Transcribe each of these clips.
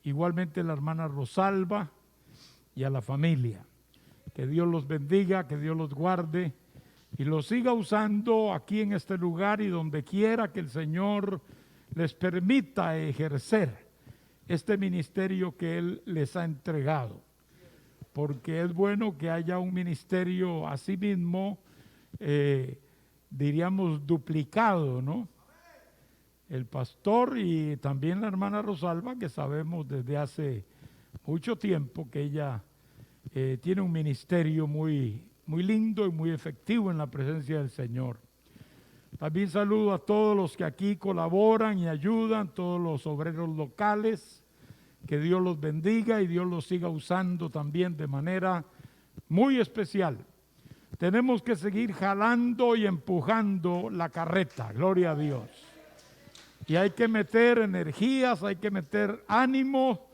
igualmente la hermana Rosalba y a la familia. Que Dios los bendiga, que Dios los guarde y los siga usando aquí en este lugar y donde quiera que el Señor les permita ejercer este ministerio que Él les ha entregado. Porque es bueno que haya un ministerio así mismo, diríamos, duplicado, ¿no? El pastor y también la hermana Rosalba, que sabemos desde hace mucho tiempo que ella tiene un ministerio muy lindo y muy efectivo en la presencia del Señor. También saludo a todos los que aquí colaboran y ayudan, todos los obreros locales, que Dios los bendiga y Dios los siga usando también de manera muy especial. Tenemos que seguir jalando y empujando la carreta, gloria a Dios. Y hay que meter energías, hay que meter ánimo,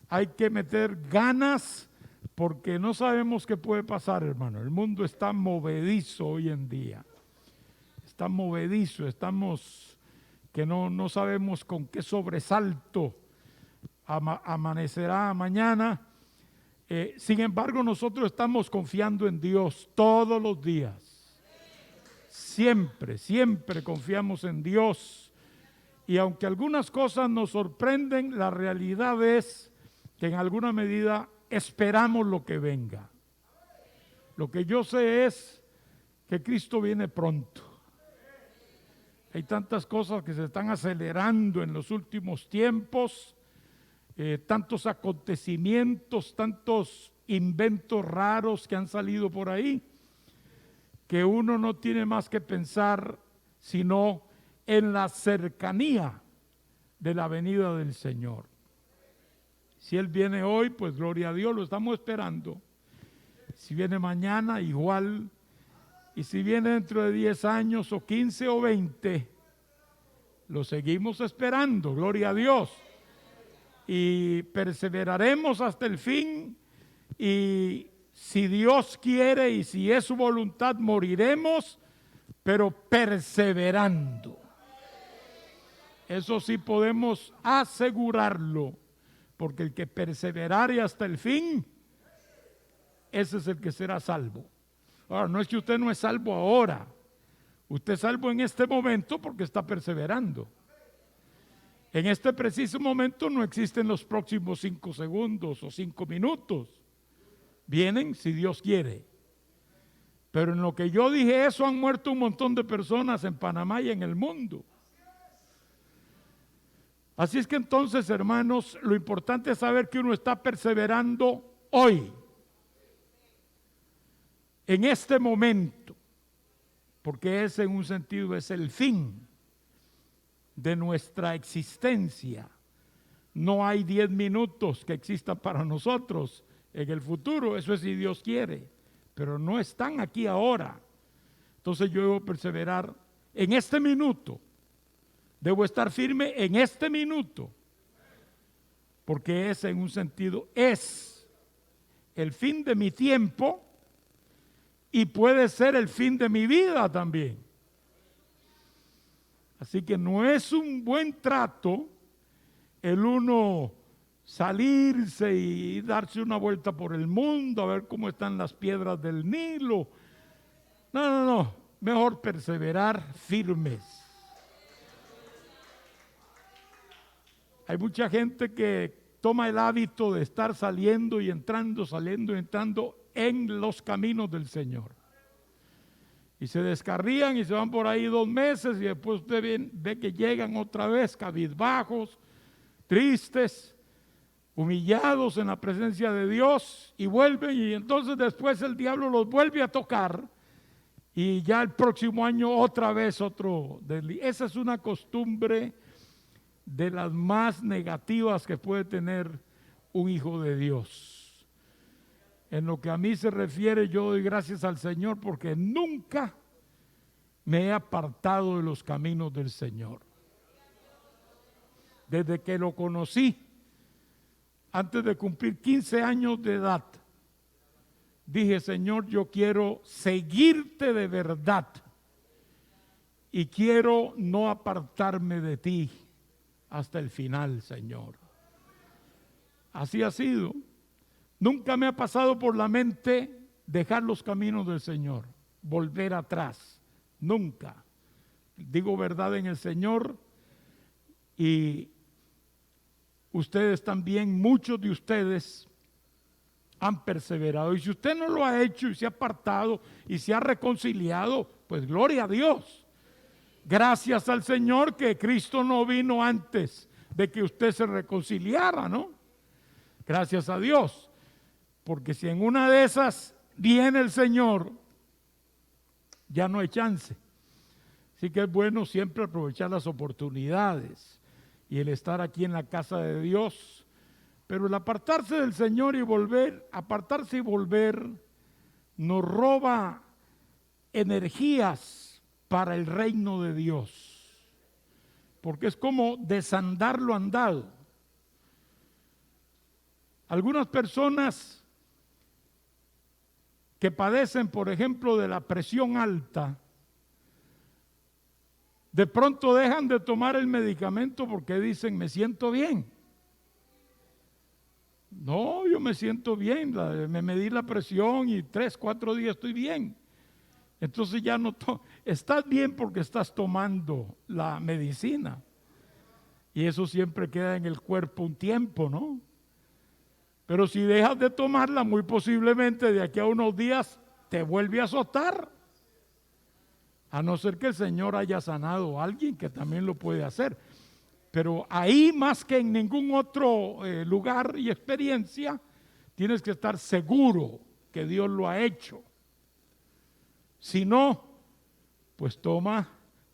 hay que meter ganas, porque no sabemos qué puede pasar, hermano. El mundo está movedizo hoy en día. Está movedizo, estamos que no sabemos con qué sobresalto amanecerá mañana. Sin embargo, nosotros estamos confiando en Dios todos los días. Siempre, siempre confiamos en Dios. Y aunque algunas cosas nos sorprenden, la realidad es que en alguna medida esperamos lo que venga. Lo que yo sé es que Cristo viene pronto. Hay tantas cosas que se están acelerando en los últimos tiempos, tantos acontecimientos, tantos inventos raros que han salido por ahí, que uno no tiene más que pensar sino en la cercanía de la venida del Señor. Si Él viene hoy, pues gloria a Dios, lo estamos esperando. Si viene mañana, igual. Y si viene dentro de 10 años o 15 o 20, lo seguimos esperando, gloria a Dios. Y perseveraremos hasta el fin. Y si Dios quiere y si es su voluntad, moriremos, pero perseverando. Eso sí podemos asegurarlo, porque el que perseverare hasta el fin, ese es el que será salvo. Ahora, no es que usted no es salvo ahora, usted es salvo en este momento porque está perseverando. En este preciso momento no existen los próximos 5 segundos o 5 minutos. Vienen si Dios quiere. Pero en lo que yo dije eso han muerto un montón de personas en Panamá y en el mundo. Así es que entonces, hermanos, lo importante es saber que uno está perseverando hoy, en este momento, porque ese en un sentido es el fin de nuestra existencia. No hay 10 minutos que existan para nosotros en el futuro, eso es si Dios quiere, pero no están aquí ahora. Entonces yo debo perseverar en este minuto. Debo estar firme en este minuto, porque ese en un sentido es el fin de mi tiempo y puede ser el fin de mi vida también. Así que no es un buen trato el uno salirse y darse una vuelta por el mundo a ver cómo están las piedras del Nilo. No, mejor perseverar firmes. Hay mucha gente que toma el hábito de estar saliendo y entrando, saliendo y entrando en los caminos del Señor. Y se descarrían y se van por ahí 2 meses y después usted ve que llegan otra vez cabizbajos, tristes, humillados en la presencia de Dios y vuelven, y entonces después el diablo los vuelve a tocar y ya el próximo año otra vez otro. Esa es una costumbre de las más negativas que puede tener un hijo de Dios. En lo que a mí se refiere, yo doy gracias al Señor porque nunca me he apartado de los caminos del Señor. Desde que lo conocí, antes de cumplir 15 años de edad, dije: Señor, yo quiero seguirte de verdad y quiero no apartarme de ti hasta el final, Señor. Así ha sido. Nunca me ha pasado por la mente dejar los caminos del Señor, volver atrás. Nunca. Digo verdad en el Señor, y ustedes también, muchos de ustedes han perseverado. Y si usted no lo ha hecho y se ha apartado y se ha reconciliado, pues gloria a Dios. Gracias al Señor que Cristo no vino antes de que usted se reconciliara, ¿no? Gracias a Dios. Porque si en una de esas viene el Señor, ya no hay chance. Así que es bueno siempre aprovechar las oportunidades y el estar aquí en la casa de Dios. Pero el apartarse del Señor y volver, apartarse y volver, nos roba energías para el reino de Dios. Porque es como desandar lo andado. Algunas personas que padecen, por ejemplo, de la presión alta, de pronto dejan de tomar el medicamento porque dicen, me siento bien. No, yo me siento bien, me medí la presión y 3, 4 días estoy bien. Entonces ya no, estás bien porque estás tomando la medicina. Y eso siempre queda en el cuerpo un tiempo, ¿no? Pero si dejas de tomarla, muy posiblemente de aquí a unos días te vuelve a azotar. A no ser que el Señor haya sanado a alguien, que también lo puede hacer. Pero ahí, más que en ningún otro lugar y experiencia, tienes que estar seguro que Dios lo ha hecho. Si no, pues toma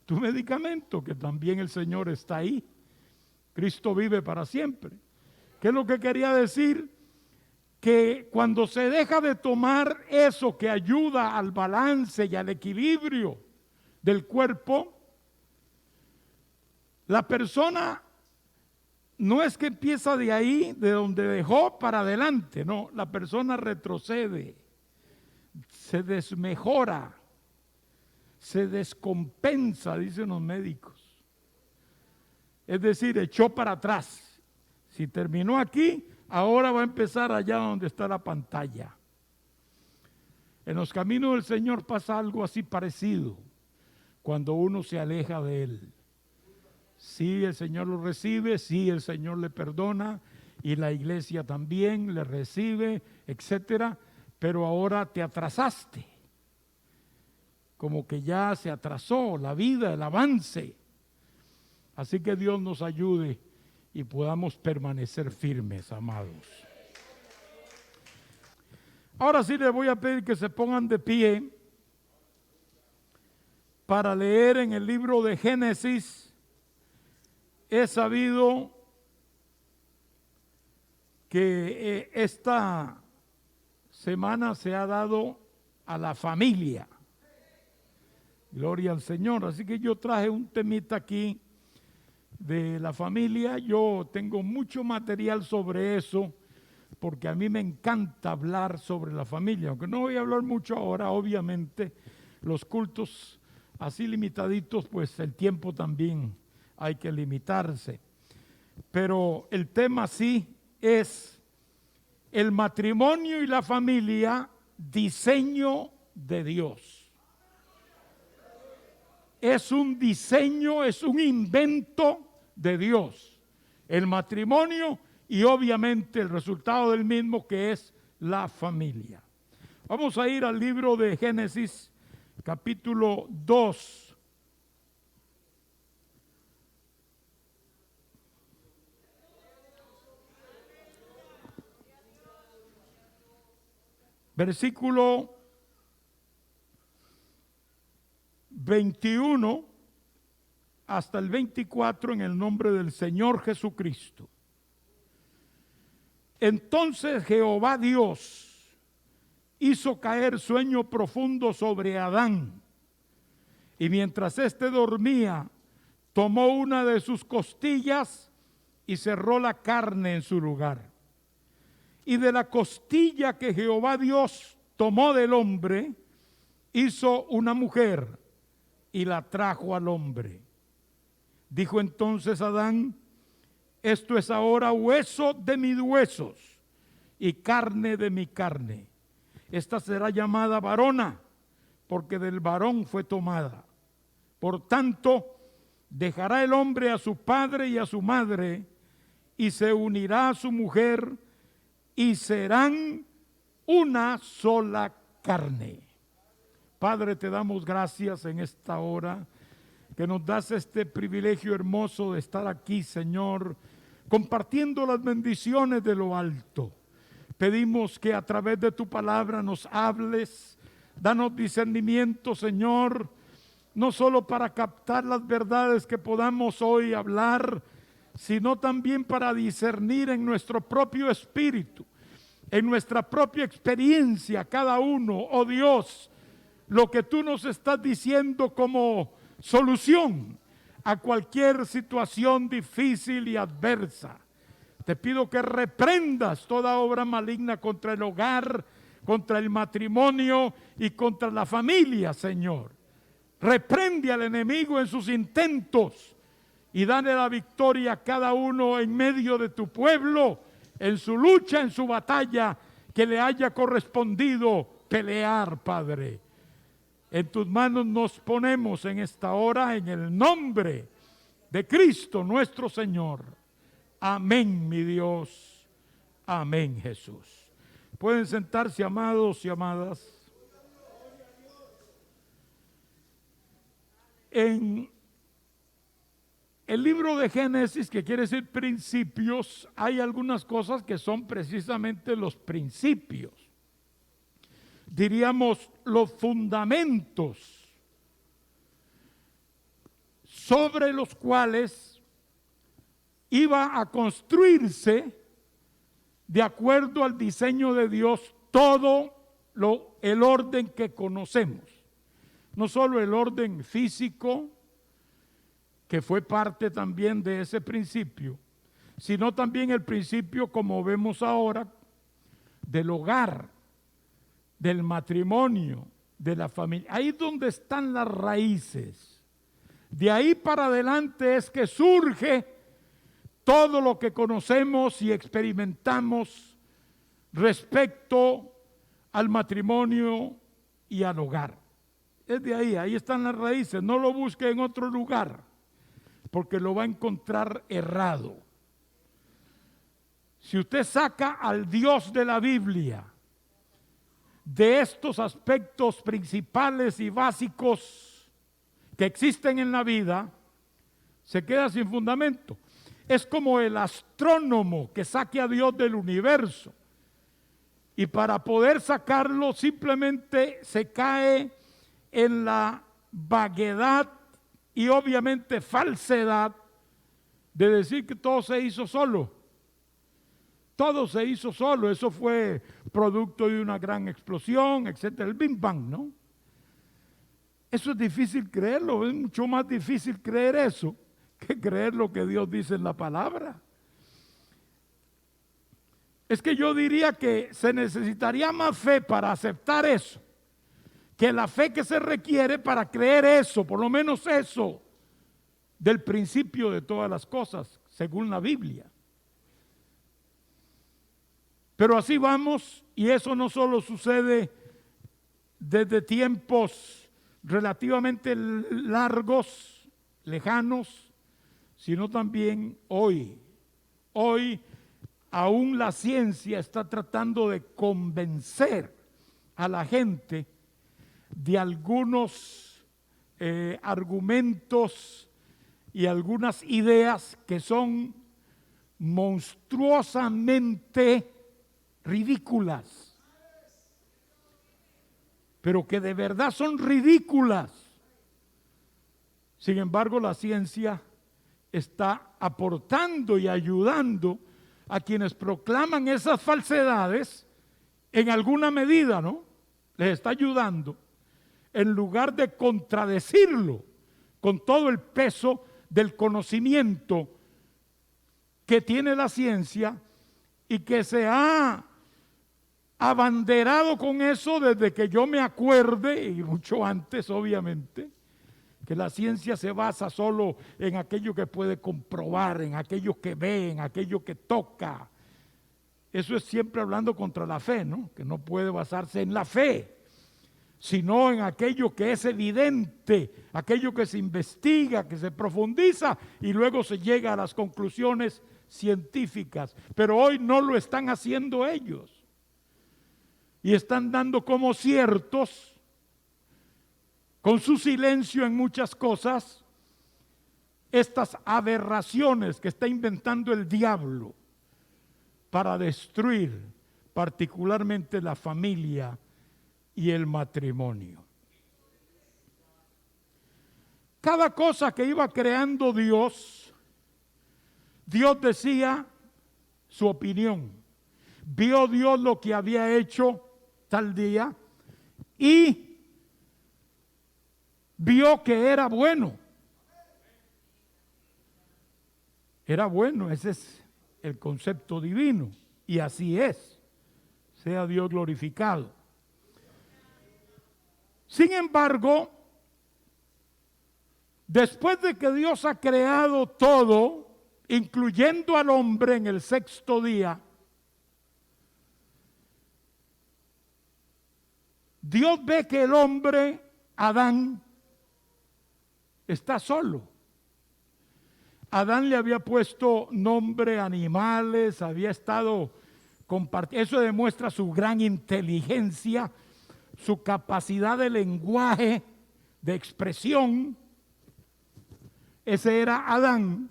tu medicamento, que también el Señor está ahí. Cristo vive para siempre. ¿Qué es lo que quería decir? Que cuando se deja de tomar eso que ayuda al balance y al equilibrio del cuerpo, la persona no es que empieza de ahí, de donde dejó, para adelante, no, la persona retrocede, se desmejora, se descompensa, dicen los médicos. Es decir, echó para atrás. Si terminó aquí, ahora va a empezar allá donde está la pantalla. En los caminos del Señor pasa algo así parecido cuando uno se aleja de Él. Sí, el Señor lo recibe, sí, el Señor le perdona y la iglesia también le recibe, etcétera, pero ahora te atrasaste. Como que ya se atrasó la vida, el avance. Así que Dios nos ayude y podamos permanecer firmes, amados. Ahora sí les voy a pedir que se pongan de pie para leer en el libro de Génesis. He sabido que esta semana se ha dado a la familia. Gloria al Señor. Así que yo traje un temita aquí de la familia. Yo tengo mucho material sobre eso, porque a mí me encanta hablar sobre la familia. Aunque no voy a hablar mucho ahora, obviamente, los cultos así limitaditos, pues el tiempo también hay que limitarse. Pero el tema sí es el matrimonio y la familia, diseño de Dios. Es un diseño, es un invento de Dios. El matrimonio y obviamente el resultado del mismo, que es la familia. Vamos a ir al libro de Génesis, capítulo 2. Versículo 21 hasta el 24, en el nombre del Señor Jesucristo. Entonces Jehová Dios hizo caer sueño profundo sobre Adán, y mientras éste dormía, tomó una de sus costillas y cerró la carne en su lugar. Y de la costilla que Jehová Dios tomó del hombre, hizo una mujer y la trajo al hombre. Dijo entonces Adán: Esto es ahora hueso de mis huesos y carne de mi carne. Esta será llamada varona, porque del varón fue tomada. Por tanto, dejará el hombre a su padre y a su madre, y se unirá a su mujer, y serán una sola carne. Padre, te damos gracias en esta hora, que nos das este privilegio hermoso de estar aquí, Señor, compartiendo las bendiciones de lo alto. Pedimos que a través de tu palabra nos hables, danos discernimiento, Señor, no solo para captar las verdades que podamos hoy hablar, sino también para discernir en nuestro propio espíritu, en nuestra propia experiencia, cada uno, oh Dios, lo que tú nos estás diciendo como solución a cualquier situación difícil y adversa. Te pido que reprendas toda obra maligna contra el hogar, contra el matrimonio y contra la familia, Señor. Reprende al enemigo en sus intentos y dale la victoria a cada uno en medio de tu pueblo, en su lucha, en su batalla, que le haya correspondido pelear, Padre. En tus manos nos ponemos en esta hora, en el nombre de Cristo nuestro Señor. Amén, mi Dios. Amén, Jesús. Pueden sentarse, amados y amadas. En el libro de Génesis, que quiere decir principios, hay algunas cosas que son precisamente los principios. Diríamos los fundamentos sobre los cuales iba a construirse, de acuerdo al diseño de Dios, todo el orden que conocemos. No solo el orden físico, que fue parte también de ese principio, sino también el principio, como vemos ahora, del hogar, del matrimonio, de la familia. Ahí es donde están las raíces. De ahí para adelante es que surge todo lo que conocemos y experimentamos respecto al matrimonio y al hogar. Es de ahí, ahí están las raíces. No lo busque en otro lugar, porque lo va a encontrar errado. Si usted saca al Dios de la Biblia de estos aspectos principales y básicos que existen en la vida, se queda sin fundamento. Es como el astrónomo que saque a Dios del universo, y para poder sacarlo simplemente se cae en la vaguedad y obviamente falsedad de decir que todo se hizo solo. Todo se hizo solo, eso fue producto de una gran explosión, etcétera, el Big Bang, ¿no? Eso es difícil creerlo, es mucho más difícil creer eso que creer lo que Dios dice en la palabra. Es que yo diría que se necesitaría más fe para aceptar eso, que la fe que se requiere para creer eso, por lo menos eso, del principio de todas las cosas, según la Biblia. Pero así vamos, y eso no solo sucede desde tiempos relativamente largos, lejanos, sino también hoy. Hoy aún la ciencia está tratando de convencer a la gente de algunos argumentos y algunas ideas que son monstruosamente ridículas, pero que de verdad son ridículas. Sin embargo, la ciencia está aportando y ayudando a quienes proclaman esas falsedades en alguna medida, ¿no? Les está ayudando, en lugar de contradecirlo con todo el peso del conocimiento que tiene la ciencia y que se ha abanderado con eso desde que yo me acuerde, y mucho antes obviamente, que la ciencia se basa solo en aquello que puede comprobar, en aquello que ve, en aquello que toca. Eso es siempre hablando contra la fe, ¿no? Que no puede basarse en la fe, sino en aquello que es evidente, aquello que se investiga, que se profundiza y luego se llega a las conclusiones científicas. Pero hoy no lo están haciendo ellos. Y están dando como ciertos, con su silencio en muchas cosas, estas aberraciones que está inventando el diablo para destruir particularmente la familia y el matrimonio. Cada cosa que iba creando Dios, Dios decía su opinión. Vio Dios lo que había hecho tal día y vio que era bueno. Era bueno, ese es el concepto divino, y así es. Sea Dios glorificado. Sin embargo, después de que Dios ha creado todo, incluyendo al hombre en el sexto día, Dios ve que el hombre, Adán, está solo. Adán le había puesto nombre a animales, había estado compartiendo. Eso demuestra su gran inteligencia, su capacidad de lenguaje, de expresión. Ese era Adán.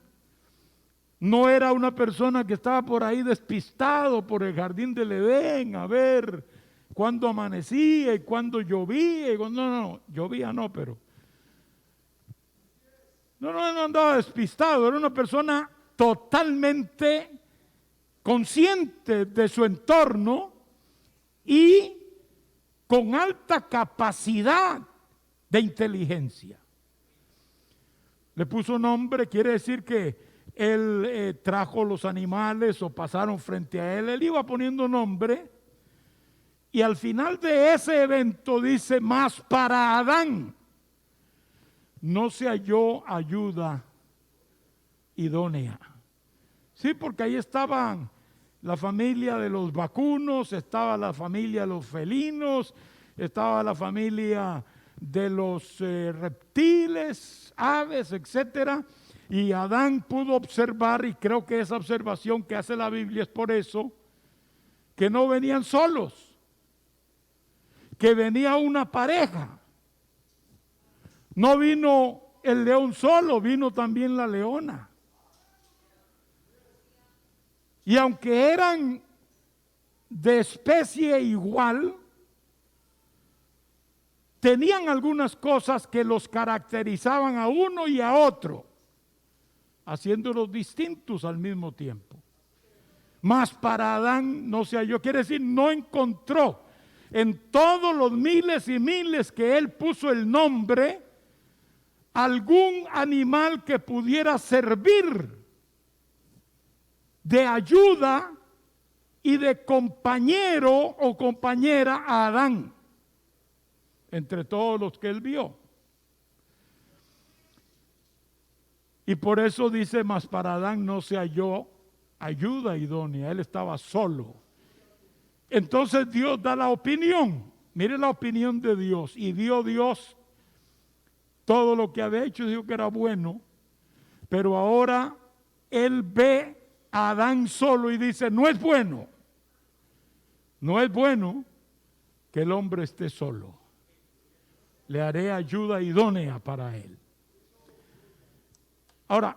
No era una persona que estaba por ahí despistado por el jardín del Edén, a ver cuándo amanecía y cuándo llovía. No, llovía no, pero no andaba despistado. Era una persona totalmente consciente de su entorno y con alta capacidad de inteligencia. Le puso nombre, quiere decir que él trajo los animales o pasaron frente a él. Él iba poniendo nombre. Y al final de ese evento dice: mas para Adán no se halló ayuda idónea. Sí, porque ahí estaban la familia de los vacunos, estaba la familia de los felinos, estaba la familia de los reptiles, aves, etcétera. Y Adán pudo observar, y creo que esa observación que hace la Biblia es por eso, que no venían solos, que venía una pareja. No vino el león solo, vino también la leona. Y aunque eran de especie igual, tenían algunas cosas que los caracterizaban a uno y a otro, haciéndolos distintos al mismo tiempo. Mas para Adán no se halló, quiere decir, no encontró en todos los miles y miles que él puso el nombre, algún animal que pudiera servir de ayuda y de compañero o compañera a Adán, entre todos los que él vio. Y por eso dice: mas para Adán no se halló ayuda idónea. Él estaba solo. Entonces Dios da la opinión. Mire la opinión de Dios. Y vio Dios todo lo que había hecho, dijo que era bueno. Pero ahora Él ve a Adán solo y dice: no es bueno. No es bueno que el hombre esté solo. Le haré ayuda idónea para él. Ahora,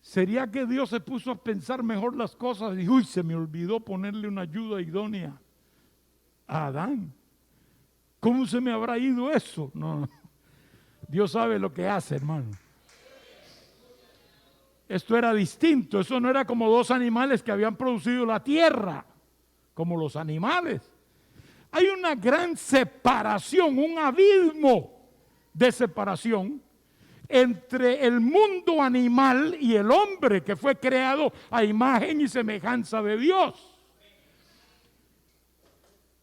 ¿sería que Dios se puso a pensar mejor las cosas y uy, se me olvidó ponerle una ayuda idónea a Adán? ¿Cómo se me habrá ido eso? No. Dios sabe lo que hace, hermano. Esto era distinto. Eso no era como dos animales que habían producido la tierra, como los animales. Hay una gran separación, un abismo de separación entre el mundo animal y el hombre que fue creado a imagen y semejanza de Dios.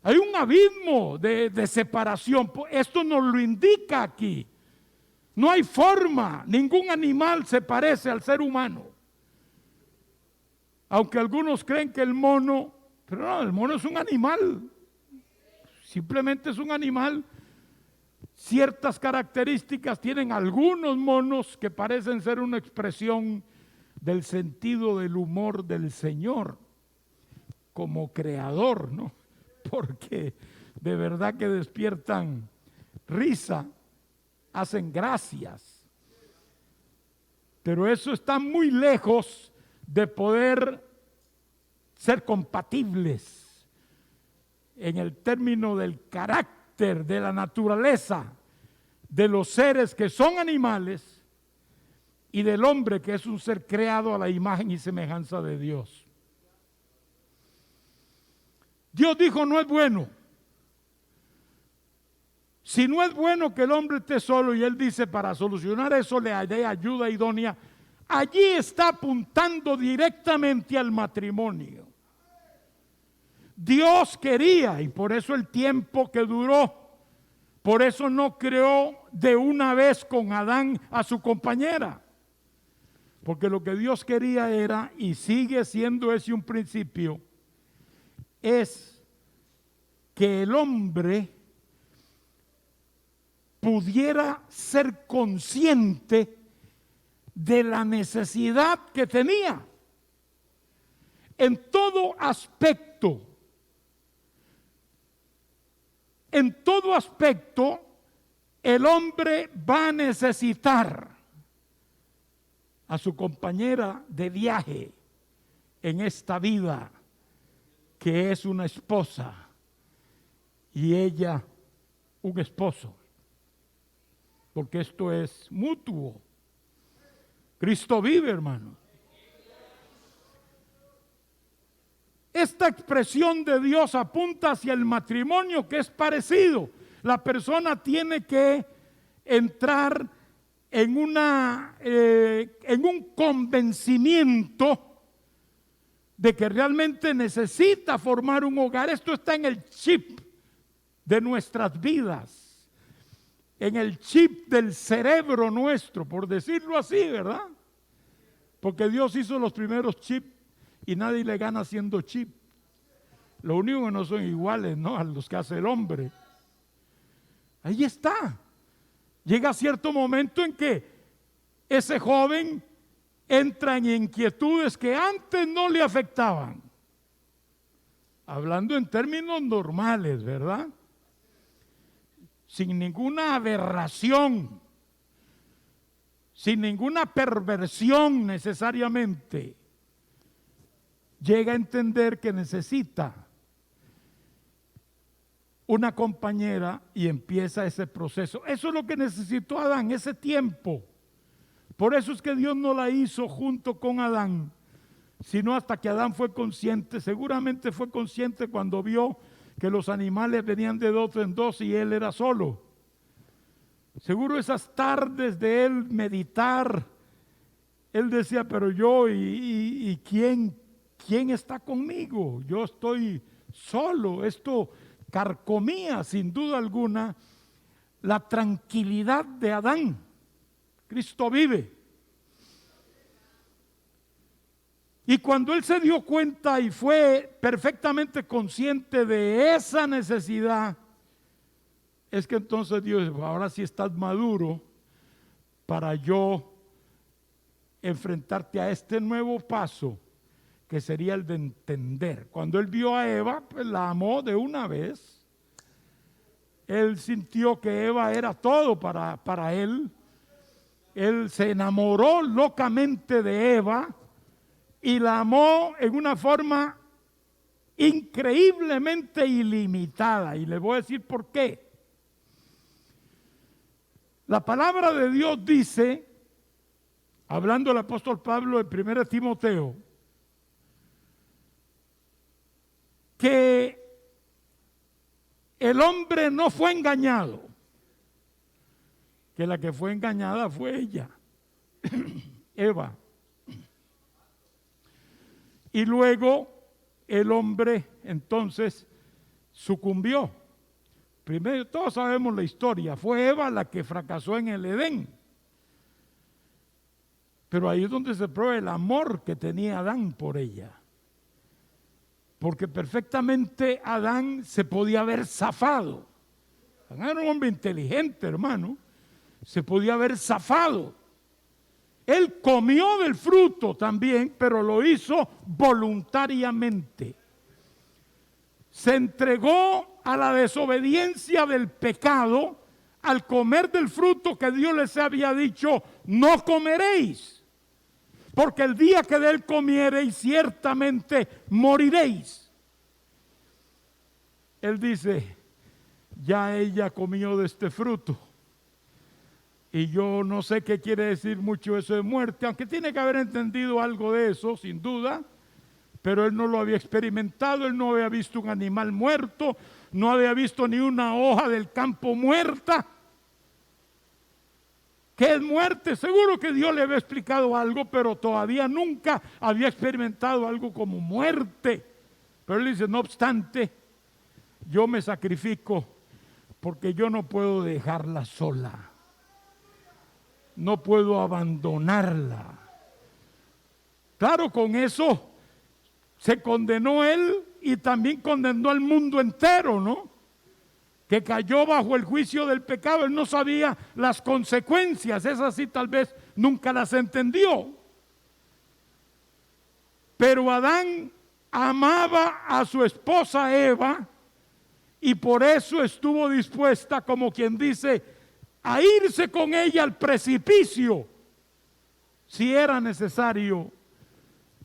Hay un abismo de separación. Esto nos lo indica aquí No hay forma, ningún animal se parece al ser humano. Aunque algunos creen que el mono, pero no, el mono es un animal. Simplemente es un animal. Ciertas características tienen algunos monos que parecen ser una expresión del sentido del humor del Señor como creador, ¿no? Porque de verdad que despiertan risa, hacen gracias. Pero eso está muy lejos de poder ser compatibles en el término del carácter, de la naturaleza de los seres que son animales y del hombre que es un ser creado a la imagen y semejanza de Dios. Dios dijo: no es bueno. Si no es bueno que el hombre esté solo, y él dice: para solucionar eso le haré ayuda idónea. Allí está apuntando directamente al matrimonio. Dios quería, y por eso el tiempo que duró, por eso no creó de una vez con Adán a su compañera. Porque lo que Dios quería era, y sigue siendo ese un principio, es que el hombre pudiera ser consciente de la necesidad que tenía en todo aspecto. En todo aspecto, el hombre va a necesitar a su compañera de viaje en esta vida, que es una esposa y ella un esposo, porque esto es mutuo. Cristo vive, hermano. Esta expresión de Dios apunta hacia el matrimonio, que es parecido. La persona tiene que entrar en un convencimiento de que realmente necesita formar un hogar. Esto está en el chip de nuestras vidas, en el chip del cerebro nuestro, por decirlo así, ¿verdad? Porque Dios hizo los primeros chips y nadie le gana haciendo chip. Lo único que no son iguales, ¿no?, a los que hace el hombre. Ahí está. Llega cierto momento en que ese joven entra en inquietudes que antes no le afectaban. Hablando en términos normales, ¿verdad? Sin ninguna aberración, sin ninguna perversión necesariamente. Llega a entender que necesita una compañera y empieza ese proceso. Eso es lo que necesitó Adán, ese tiempo. Por eso es que Dios no la hizo junto con Adán, sino hasta que Adán fue consciente. Seguramente fue consciente cuando vio que los animales venían de dos en dos y él era solo. Seguro esas tardes de él meditar, él decía: pero yo y ¿quién está conmigo? Yo estoy solo. Esto carcomía sin duda alguna la tranquilidad de Adán. Cristo vive. Y cuando él se dio cuenta y fue perfectamente consciente de esa necesidad, es que entonces Dios dijo: ahora sí estás maduro para yo enfrentarte a este nuevo paso, que sería el de entender. Cuando él vio a Eva, pues la amó de una vez. Él sintió que Eva era todo para él. Él se enamoró locamente de Eva y la amó en una forma increíblemente ilimitada. Y le voy a decir por qué. La palabra de Dios dice, hablando el apóstol Pablo en 1 Timoteo, que el hombre no fue engañado, que la que fue engañada fue ella, Eva. Y luego el hombre entonces sucumbió. Primero, todos sabemos la historia, fue Eva la que fracasó en el Edén. Pero ahí es donde se prueba el amor que tenía Adán por ella. Porque perfectamente Adán se podía haber zafado. Adán era un hombre inteligente, hermano. Se podía haber zafado. Él comió del fruto también, pero lo hizo voluntariamente. Se entregó a la desobediencia del pecado al comer del fruto que Dios les había dicho, no comeréis, porque el día que de él comiereis ciertamente moriréis. Él dice, ya ella comió de este fruto. Y yo no sé qué quiere decir mucho eso de muerte, aunque tiene que haber entendido algo de eso, sin duda, pero él no lo había experimentado, él no había visto un animal muerto, no había visto ni una hoja del campo muerta. ¿Qué es muerte? Seguro que Dios le había explicado algo, pero todavía nunca había experimentado algo como muerte. Pero él dice, no obstante, yo me sacrifico porque yo no puedo dejarla sola. No puedo abandonarla. Claro, con eso se condenó él y también condenó al mundo entero, ¿no? Que cayó bajo el juicio del pecado. Él no sabía las consecuencias, esas sí tal vez nunca las entendió. Pero Adán amaba a su esposa Eva y por eso estuvo dispuesta, como quien dice, a irse con ella al precipicio si era necesario,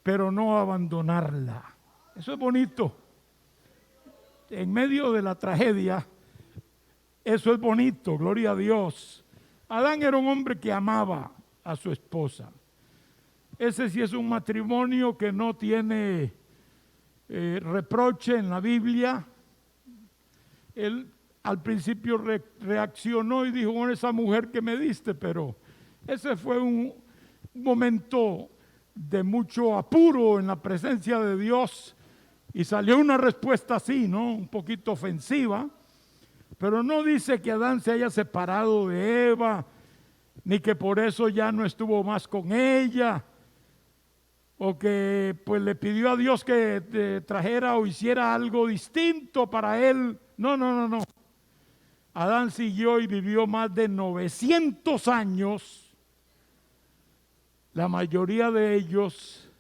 pero no abandonarla. Eso es bonito. En medio de la tragedia, eso es bonito, gloria a Dios. Adán era un hombre que amaba a su esposa. Ese sí es un matrimonio que no tiene reproche en la Biblia. Él al principio reaccionó y dijo, bueno, esa mujer que me diste, pero ese fue un momento de mucho apuro en la presencia de Dios y salió una respuesta así, ¿no? Un poquito ofensiva, pero no dice que Adán se haya separado de Eva, ni que por eso ya no estuvo más con ella, o que pues le pidió a Dios que trajera o hiciera algo distinto para él. No, no, no, no. Adán siguió y vivió más de 900 años, la mayoría de ellos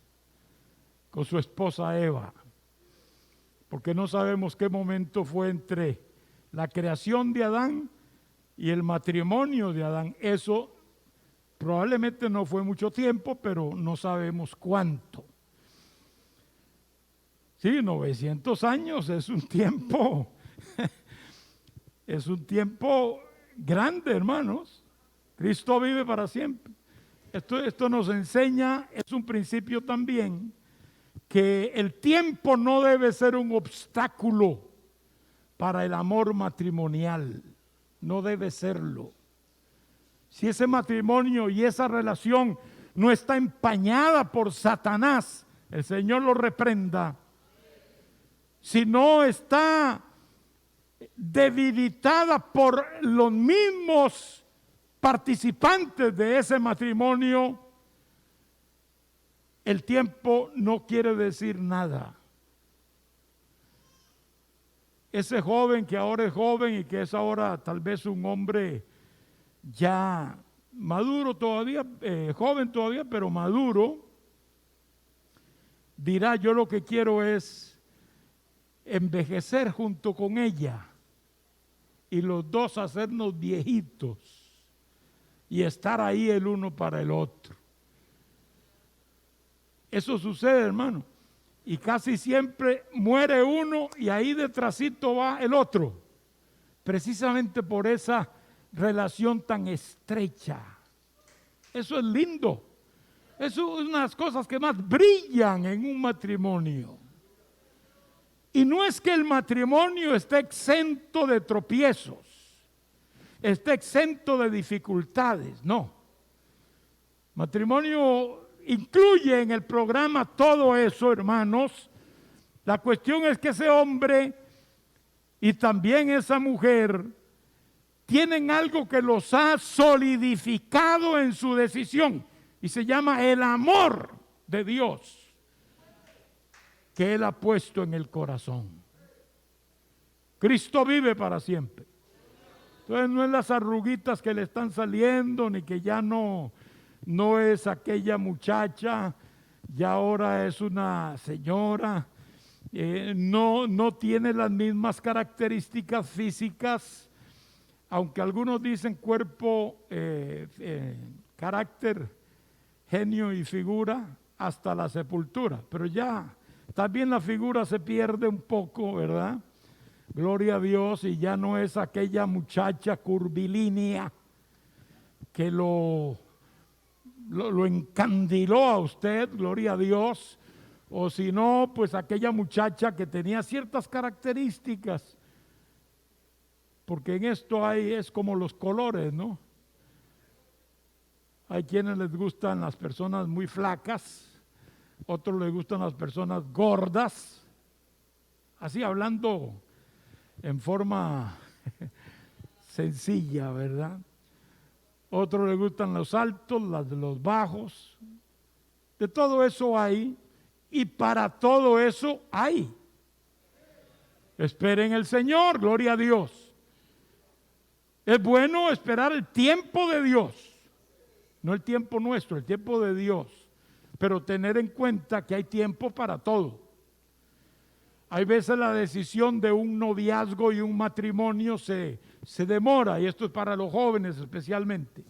con su esposa Eva, porque no sabemos qué momento fue entre la creación de Adán y el matrimonio de Adán. Eso probablemente no fue mucho tiempo, pero no sabemos cuánto. Sí, 900 años es un tiempo, es un tiempo grande, hermanos. Cristo vive para siempre. Esto nos enseña, es un principio también, que el tiempo no debe ser un obstáculo para el amor matrimonial. No debe serlo. Si ese matrimonio y esa relación no está empañada por Satanás, el Señor lo reprenda. Si no está debilitada por los mismos participantes de ese matrimonio, el tiempo no quiere decir nada. Ese joven que ahora es joven y que es ahora tal vez un hombre ya maduro todavía, joven todavía, pero maduro, dirá, yo lo que quiero es envejecer junto con ella y los dos hacernos viejitos y estar ahí el uno para el otro. Eso sucede, hermano, y casi siempre muere uno y ahí detrásito va el otro, precisamente por esa relación tan estrecha. Eso es lindo. Eso es una de las cosas que más brillan en un matrimonio. Y no es que el matrimonio esté exento de tropiezos, esté exento de dificultades, no. Matrimonio incluye en el programa todo eso, hermanos. La cuestión es que ese hombre y también esa mujer tienen algo que los ha solidificado en su decisión. y se llama el amor de Dios que Él ha puesto en el corazón. Cristo vive para siempre. Entonces no es las arruguitas que le están saliendo, ni que ya no es aquella muchacha, ya ahora es una señora. No tiene las mismas características físicas, aunque algunos dicen cuerpo, carácter, genio y figura hasta la sepultura, pero ya también la figura se pierde un poco, ¿verdad? Gloria a Dios, y ya no es aquella muchacha curvilínea que lo encandiló a usted, gloria a Dios, o si no, pues aquella muchacha que tenía ciertas características, porque en esto es como los colores, ¿no? Hay quienes les gustan las personas muy flacas, otros les gustan las personas gordas, así hablando en forma sencilla, ¿verdad? Otros les gustan los altos, los bajos, de todo eso hay, y para todo eso hay. Esperen el Señor, gloria a Dios. Es bueno esperar el tiempo de Dios, no el tiempo nuestro, el tiempo de Dios, pero tener en cuenta que hay tiempo para todo. Hay veces la decisión de un noviazgo y un matrimonio se demora, y esto es para los jóvenes especialmente.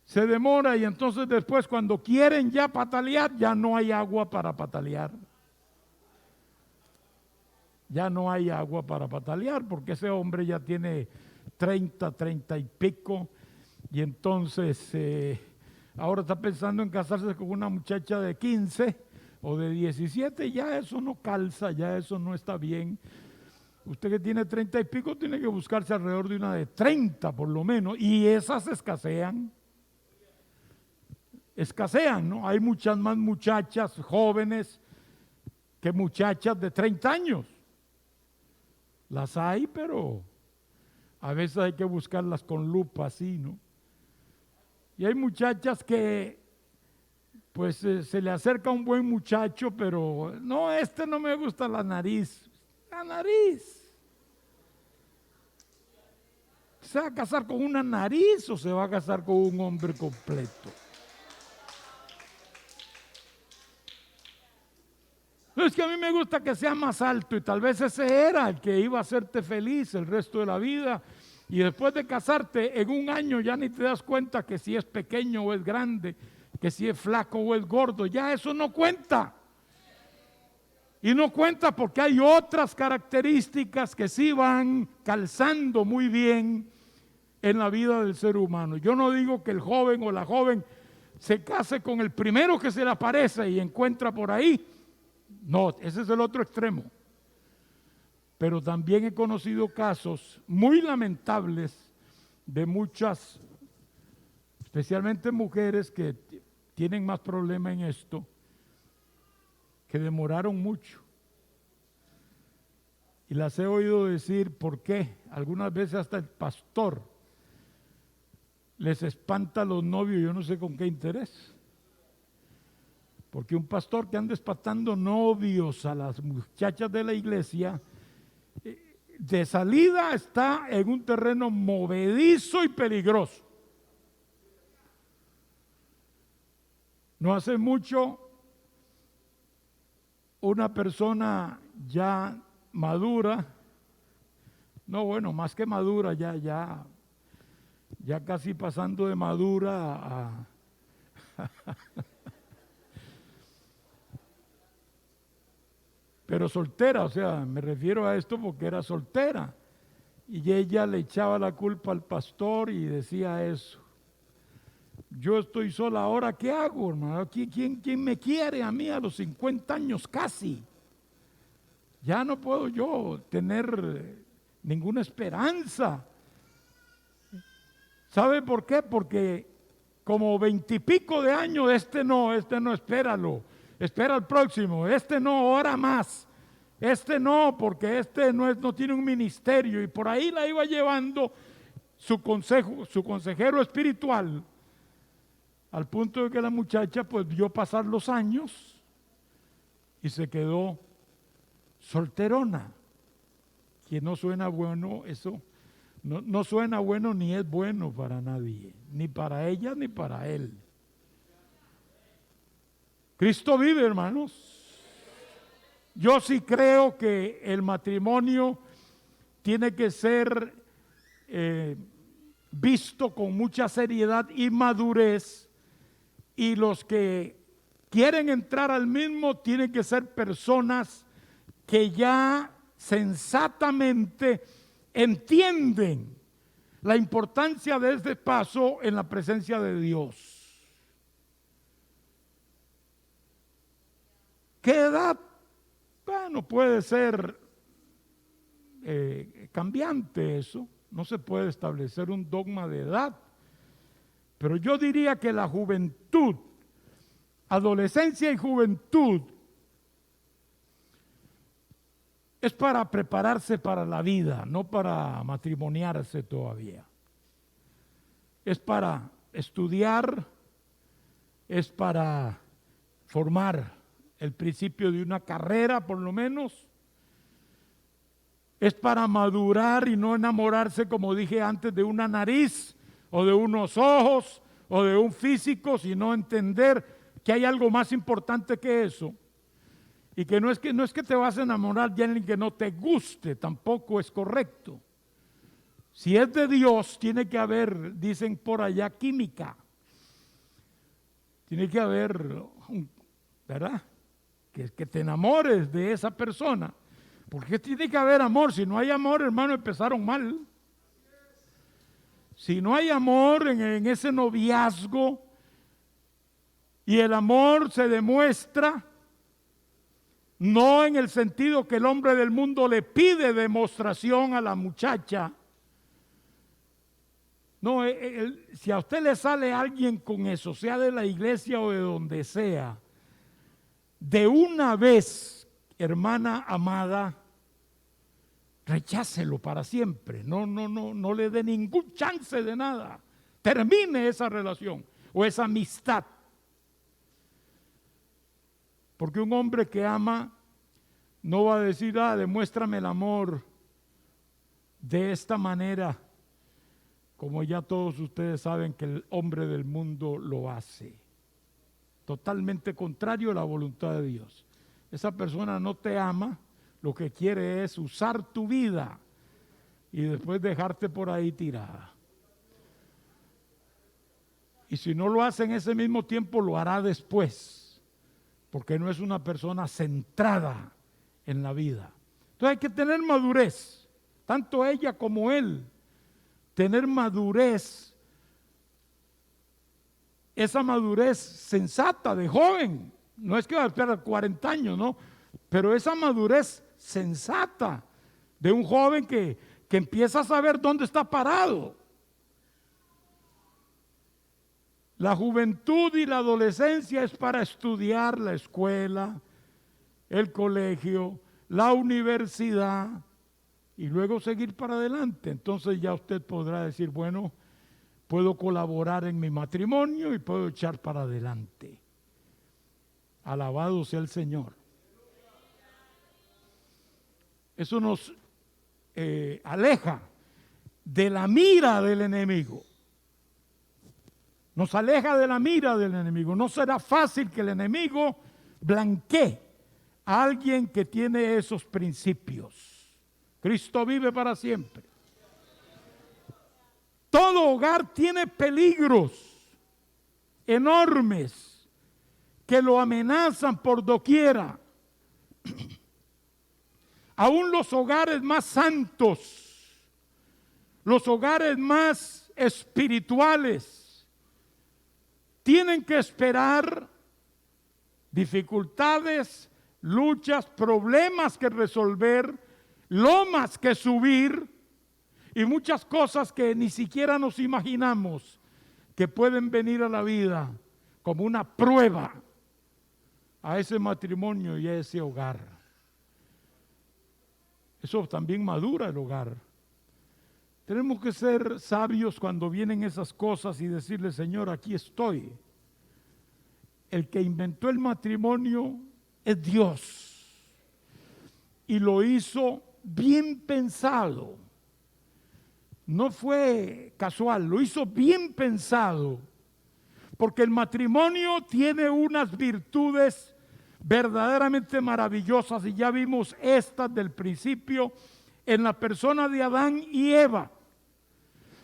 Se demora y entonces después cuando quieren ya patalear, ya no hay agua para patalear. Ya no hay agua para patalear porque ese hombre ya tiene 30 y pico y entonces ahora está pensando en casarse con una muchacha de 15 o de 17, ya eso no calza, ya eso no está bien. Usted que tiene 30 y pico tiene que buscarse alrededor de una de 30 por lo menos, y esas escasean, ¿no? Hay muchas más muchachas jóvenes que muchachas de 30 años. Las hay, pero a veces hay que buscarlas con lupa así, ¿no? Y hay muchachas que pues se le acerca un buen muchacho, pero no, no me gusta la nariz. La nariz. ¿Se va a casar con una nariz o se va a casar con un hombre completo? No, es que a mí me gusta que sea más alto, y tal vez ese era el que iba a hacerte feliz el resto de la vida, y después de casarte en un año ya ni te das cuenta que si es pequeño o es grande, que si es flaco o es gordo, ya eso no cuenta. Y no cuenta porque hay otras características que sí van calzando muy bien en la vida del ser humano. Yo no digo que el joven o la joven se case con el primero que se le aparece y encuentra por ahí. No, ese es el otro extremo. Pero también he conocido casos muy lamentables de muchas, especialmente mujeres que tienen más problema en esto, que demoraron mucho. Y las he oído decir por qué. Algunas veces hasta el pastor les espanta a los novios, yo no sé con qué interés. Porque un pastor que anda espantando novios a las muchachas de la iglesia, de salida está en un terreno movedizo y peligroso. No hace mucho, una persona ya madura, no, bueno, más que madura, ya casi pasando de madura a pero soltera, o sea, me refiero a esto porque era soltera, y ella le echaba la culpa al pastor y decía eso. Yo estoy sola ahora, ¿qué hago, hermano? ¿Quién me quiere a mí a los 50 años casi? Ya no puedo yo tener ninguna esperanza. ¿Sabe por qué? Porque como 20 y pico de años, no, espéralo. Espera al próximo, no, ora más. No, porque no tiene un ministerio, y por ahí la iba llevando su consejero espiritual. al punto de que la muchacha pues vio pasar los años y se quedó solterona, que no suena bueno eso, no suena bueno ni es bueno para nadie, ni para ella ni para él. Cristo vive, hermanos. Yo sí creo que el matrimonio tiene que ser visto con mucha seriedad y madurez, y los que quieren entrar al mismo tienen que ser personas que ya sensatamente entienden la importancia de este paso en la presencia de Dios. ¿Qué edad? Bueno, puede ser cambiante eso, no se puede establecer un dogma de edad, pero yo diría que la juventud, adolescencia y juventud, es para prepararse para la vida, no para matrimoniarse todavía. Es para estudiar, es para formar el principio de una carrera por lo menos. Es para madurar y no enamorarse, como dije antes, de una nariz o de unos ojos o de un físico, sino entender que hay algo más importante que eso. Y que no es que te vas a enamorar de alguien que no te guste, tampoco es correcto. Si es de Dios, tiene que haber, dicen por allá, química. Tiene que haber, ¿verdad? Que te enamores de esa persona. Porque tiene que haber amor. Si no hay amor, hermano, empezaron mal. Si no hay amor en ese noviazgo, y el amor se demuestra, no en el sentido que el hombre del mundo le pide demostración a la muchacha. No, si a usted le sale alguien con eso, sea de la iglesia o de donde sea, de una vez, hermana amada, rechácelo para siempre. No le dé ningún chance de nada. Termine esa relación o esa amistad. Porque un hombre que ama no va a decir, demuéstrame el amor de esta manera, como ya todos ustedes saben que el hombre del mundo lo hace. Totalmente contrario a la voluntad de Dios. Esa persona no te ama, lo que quiere es usar tu vida y después dejarte por ahí tirada. Y si no lo hace en ese mismo tiempo, lo hará después. Porque no es una persona centrada en la vida. Entonces hay que tener madurez, tanto ella como él. Tener madurez, esa madurez sensata de joven. No es que va a esperar 40 años, no. Pero esa madurez sensata de un joven que empieza a saber dónde está parado. La juventud y la adolescencia es para estudiar la escuela, el colegio, la universidad y luego seguir para adelante. Entonces ya usted podrá decir, bueno, puedo colaborar en mi matrimonio y puedo echar para adelante. Alabado sea el Señor. Eso nos aleja de la mira del enemigo. Nos aleja de la mira del enemigo. No será fácil que el enemigo blanquee a alguien que tiene esos principios. Cristo vive para siempre. Todo hogar tiene peligros enormes que lo amenazan por doquiera. Aún los hogares más santos, los hogares más espirituales, tienen que esperar dificultades, luchas, problemas que resolver, lomas que subir y muchas cosas que ni siquiera nos imaginamos que pueden venir a la vida como una prueba a ese matrimonio y a ese hogar. Eso también madura el hogar. Tenemos que ser sabios cuando vienen esas cosas y decirle, Señor, aquí estoy. el que inventó el matrimonio es Dios. Y lo hizo bien pensado. No fue casual, lo hizo bien pensado. Porque el matrimonio tiene unas virtudes verdaderamente maravillosas y ya vimos estas del principio en la persona de Adán y Eva.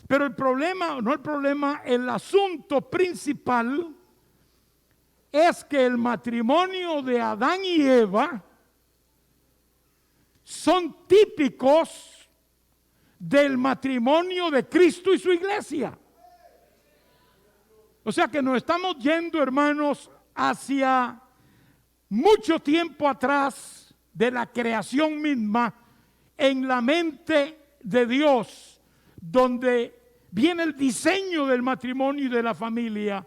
Pero el problema, no el problema, el asunto principal es que el matrimonio de Adán y Eva son típicos del matrimonio de Cristo y su iglesia. O sea que nos estamos yendo, hermanos, hacia mucho tiempo atrás de la creación misma en la mente de Dios, donde viene el diseño del matrimonio y de la familia,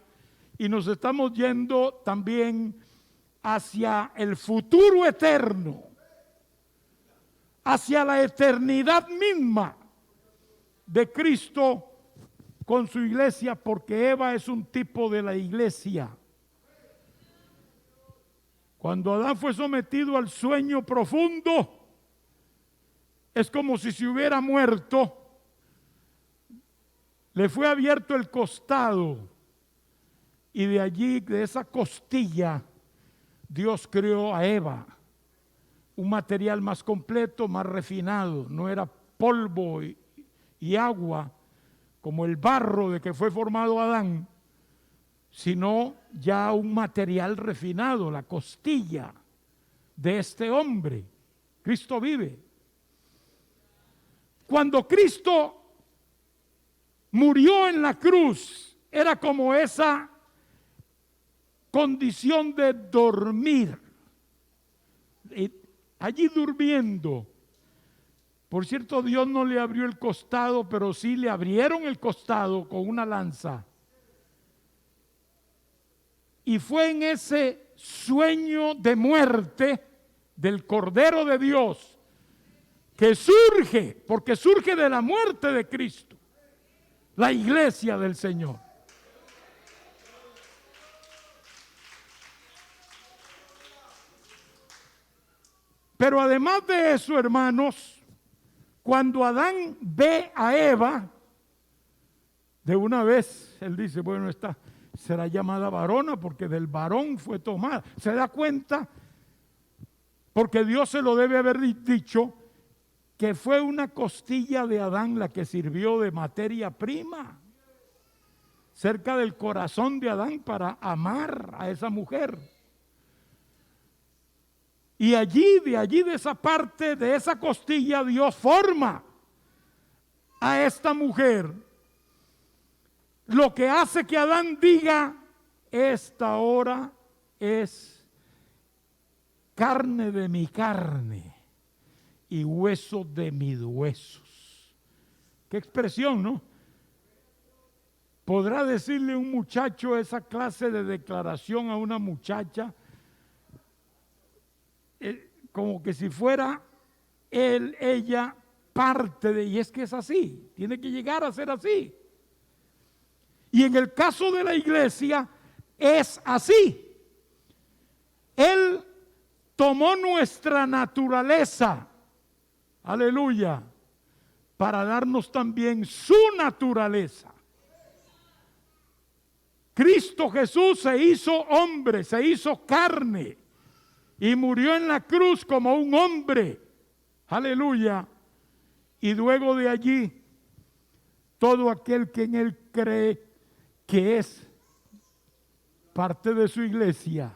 y nos estamos yendo también hacia el futuro eterno, hacia la eternidad misma de Cristo con su iglesia, porque Eva es un tipo de la iglesia. Cuando Adán fue sometido al sueño profundo, es como si se hubiera muerto. Le fue abierto el costado y de allí, de esa costilla, Dios creó a Eva. Un material más completo, más refinado. No era polvo y agua como el barro de que fue formado Adán, sino ya un material refinado, la costilla de este hombre. Cristo vive. Cuando Cristo murió en la cruz, era como esa condición de dormir. Allí durmiendo. Por cierto, Dios no le abrió el costado, pero sí le abrieron el costado con una lanza. Y fue en ese sueño de muerte del Cordero de Dios que surge, porque surge de la muerte de Cristo, la iglesia del Señor. Pero además de eso, hermanos, cuando Adán ve a Eva, de una vez él dice, bueno, esta será llamada varona porque del varón fue tomada. Se da cuenta, porque Dios se lo debe haber dicho, que fue una costilla de Adán la que sirvió de materia prima cerca del corazón de Adán para amar a esa mujer. Y allí, de esa parte, de esa costilla, Dios forma a esta mujer. Lo que hace que Adán diga, esta hora es carne de mi carne y hueso de mis huesos. Qué expresión, ¿no? ¿Podrá decirle un muchacho esa clase de declaración a una muchacha? Como que si fuera él, ella, parte de, y es que es así, tiene que llegar a ser así. Y en el caso de la iglesia es así. Él tomó nuestra naturaleza, aleluya, para darnos también su naturaleza. Cristo Jesús se hizo hombre, se hizo carne y murió en la cruz como un hombre, aleluya. Y luego de allí, todo aquel que en él cree, que es parte de su iglesia,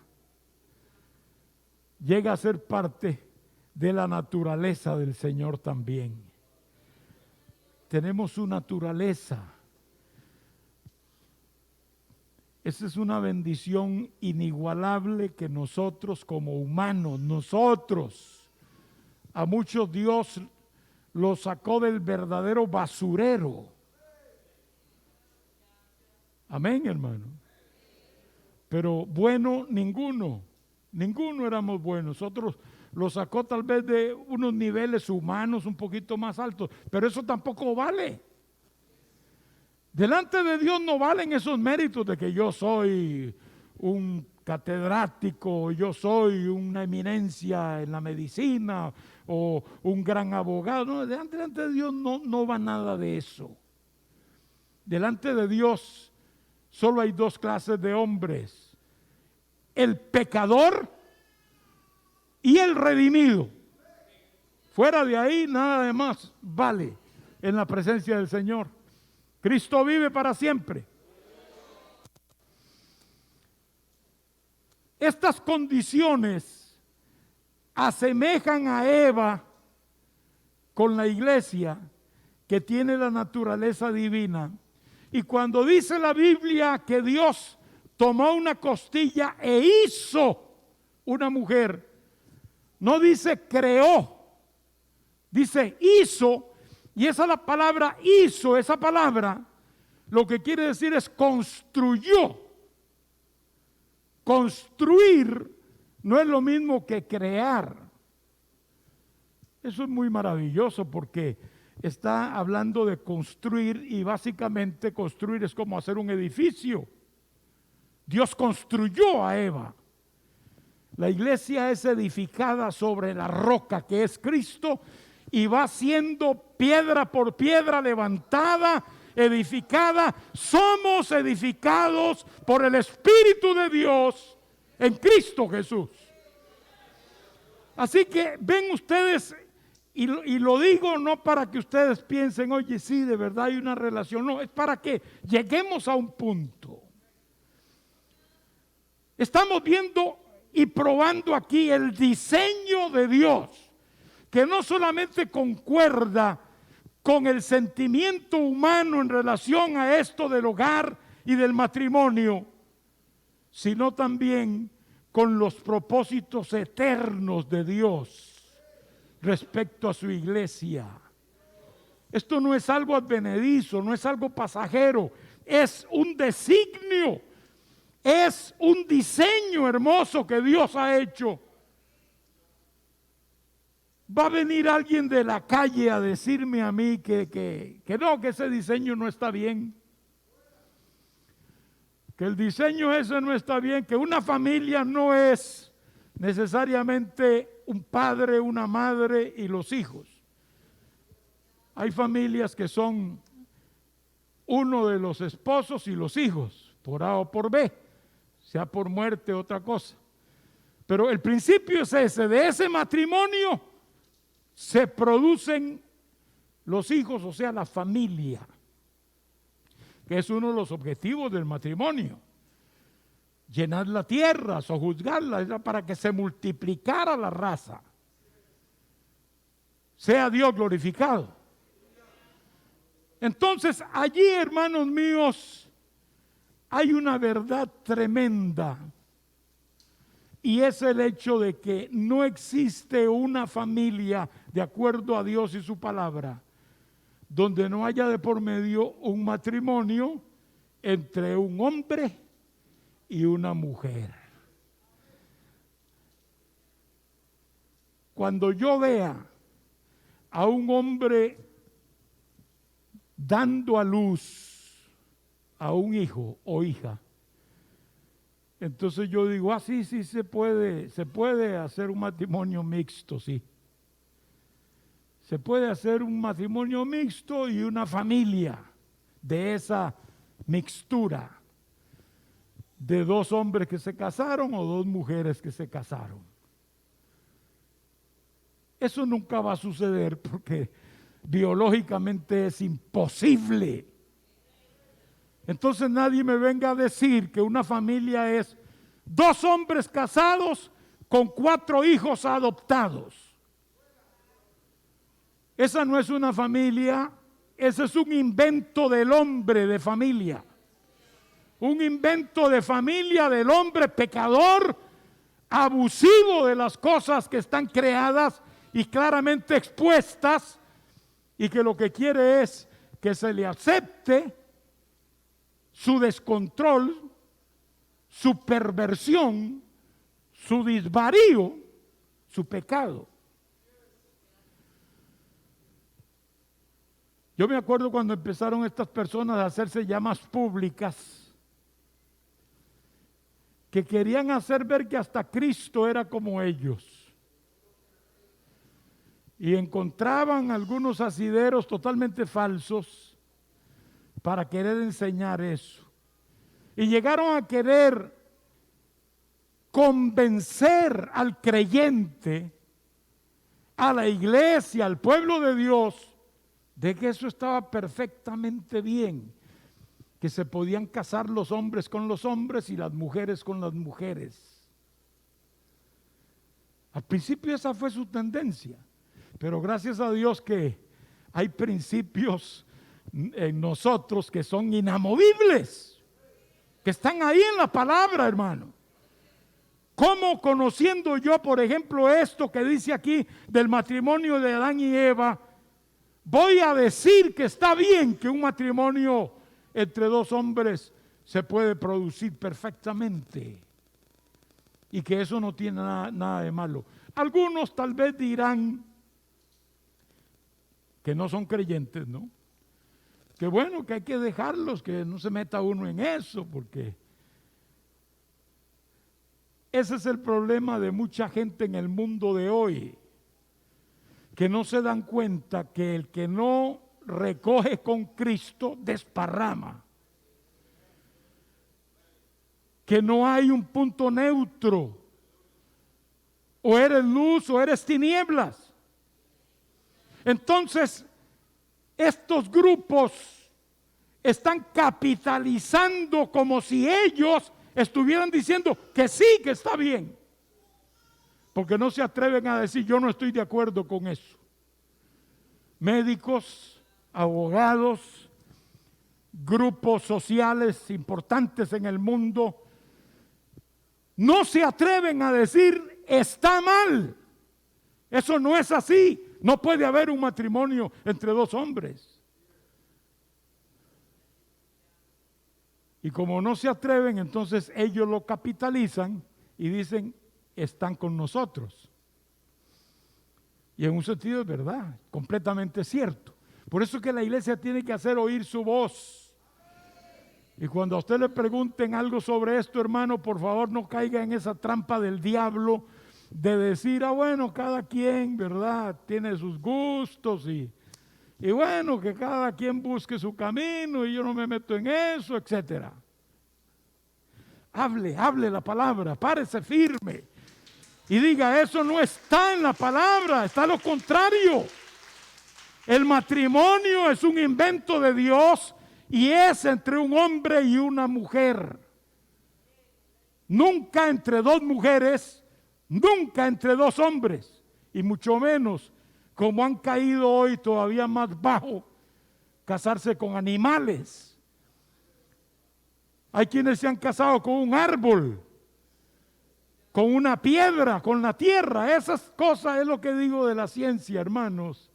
llega a ser parte de la naturaleza del Señor también. Tenemos su naturaleza. Esa es una bendición inigualable que nosotros como humanos, a muchos Dios los sacó del verdadero basurero. Amén, hermano. Pero bueno, ninguno éramos buenos. Nosotros los sacó tal vez de unos niveles humanos un poquito más altos, pero eso tampoco vale. Delante de Dios no valen esos méritos de que yo soy un catedrático, yo soy una eminencia en la medicina o un gran abogado. No, delante de Dios no va nada de eso. Delante de Dios solo hay dos clases de hombres: el pecador y el redimido. Fuera de ahí nada de más vale en la presencia del Señor. Cristo vive para siempre. Estas condiciones asemejan a Eva con la iglesia, que tiene la naturaleza divina. Y cuando dice la Biblia que Dios tomó una costilla e hizo una mujer, no dice creó, dice hizo. Y esa es la palabra hizo, esa palabra lo que quiere decir es construyó. Construir no es lo mismo que crear. Eso es muy maravilloso porque está hablando de construir, y básicamente construir es como hacer un edificio. Dios construyó a Eva. La iglesia es edificada sobre la roca que es Cristo y va siendo piedra por piedra levantada, edificada. Somos edificados por el Espíritu de Dios en Cristo Jesús. Así que ven ustedes, y lo digo no para que ustedes piensen, oye, sí, de verdad hay una relación. No, es para que lleguemos a un punto. Estamos viendo y probando aquí el diseño de Dios, que no solamente concuerda con el sentimiento humano en relación a esto del hogar y del matrimonio, sino también con los propósitos eternos de Dios respecto a su iglesia. Esto no es algo advenedizo, no es algo pasajero, es un designio, es un diseño hermoso que Dios ha hecho. Va a venir alguien de la calle a decirme a mí que no, que ese diseño no está bien, que el diseño ese no está bien, que una familia no es necesariamente un padre, una madre y los hijos. Hay familias que son uno de los esposos y los hijos, por A o por B, sea por muerte o otra cosa. Pero el principio es ese: de ese matrimonio se producen los hijos, o sea, la familia, que es uno de los objetivos del matrimonio. Llenar la tierra, sojuzgarla, era para que se multiplicara la raza. Sea Dios glorificado. Entonces, allí, hermanos míos, hay una verdad tremenda, y es el hecho de que no existe una familia, de acuerdo a Dios y su palabra, donde no haya de por medio un matrimonio entre un hombre y una mujer. Cuando yo vea a un hombre dando a luz a un hijo o hija, entonces yo digo, sí se puede hacer un matrimonio mixto, sí. Se puede hacer un matrimonio mixto y una familia de esa mixtura, de dos hombres que se casaron o dos mujeres que se casaron. Eso nunca va a suceder porque biológicamente es imposible. Entonces nadie me venga a decir que una familia es dos hombres casados con 4 hijos adoptados. Esa no es una familia, ese es un invento del hombre de familia. Un invento de familia del hombre pecador, abusivo de las cosas que están creadas y claramente expuestas, y que lo que quiere es que se le acepte su descontrol, su perversión, su desvarío, su pecado. Yo me acuerdo cuando empezaron estas personas a hacerse llamas públicas, que querían hacer ver que hasta Cristo era como ellos. Y encontraban algunos asideros totalmente falsos para querer enseñar eso. Y llegaron a querer convencer al creyente, a la iglesia, al pueblo de Dios, de que eso estaba perfectamente bien, que se podían casar los hombres con los hombres y las mujeres con las mujeres. Al principio esa fue su tendencia, pero gracias a Dios que hay principios en nosotros que son inamovibles, que están ahí en la palabra, hermano. ¿Cómo conociendo yo, por ejemplo, esto que dice aquí del matrimonio de Adán y Eva, voy a decir que está bien que un matrimonio entre dos hombres se puede producir perfectamente y que eso no tiene nada de malo? Algunos tal vez dirán que no son creyentes, ¿no? Que bueno, que hay que dejarlos, que no se meta uno en eso, porque ese es el problema de mucha gente en el mundo de hoy, que no se dan cuenta que el que no recoge con Cristo desparrama, que no hay un punto neutro, o eres luz o eres tinieblas. Entonces, estos grupos están capitalizando como si ellos estuvieran diciendo que sí, que está bien, porque no se atreven a decir yo no estoy de acuerdo con eso. Médicos, abogados, grupos sociales importantes en el mundo no se atreven a decir está mal, eso no es así, no puede haber un matrimonio entre dos hombres. Y como no se atreven, entonces ellos lo capitalizan y dicen, están con nosotros. Y en un sentido es verdad, completamente cierto. Por eso es que la iglesia tiene que hacer oír su voz. Y cuando a usted le pregunten algo sobre esto, hermano, por favor no caiga en esa trampa del diablo de decir, bueno, cada quien, ¿verdad?, tiene sus gustos y bueno, que cada quien busque su camino y yo no me meto en eso, etcétera. Hable la palabra, párese firme y diga, eso no está en la palabra, está lo contrario. El matrimonio es un invento de Dios y es entre un hombre y una mujer. Nunca entre dos mujeres, nunca entre dos hombres, y mucho menos, como han caído hoy todavía más bajo, casarse con animales. Hay quienes se han casado con un árbol, con una piedra, con la tierra. Esas cosas es lo que digo de la ciencia, hermanos.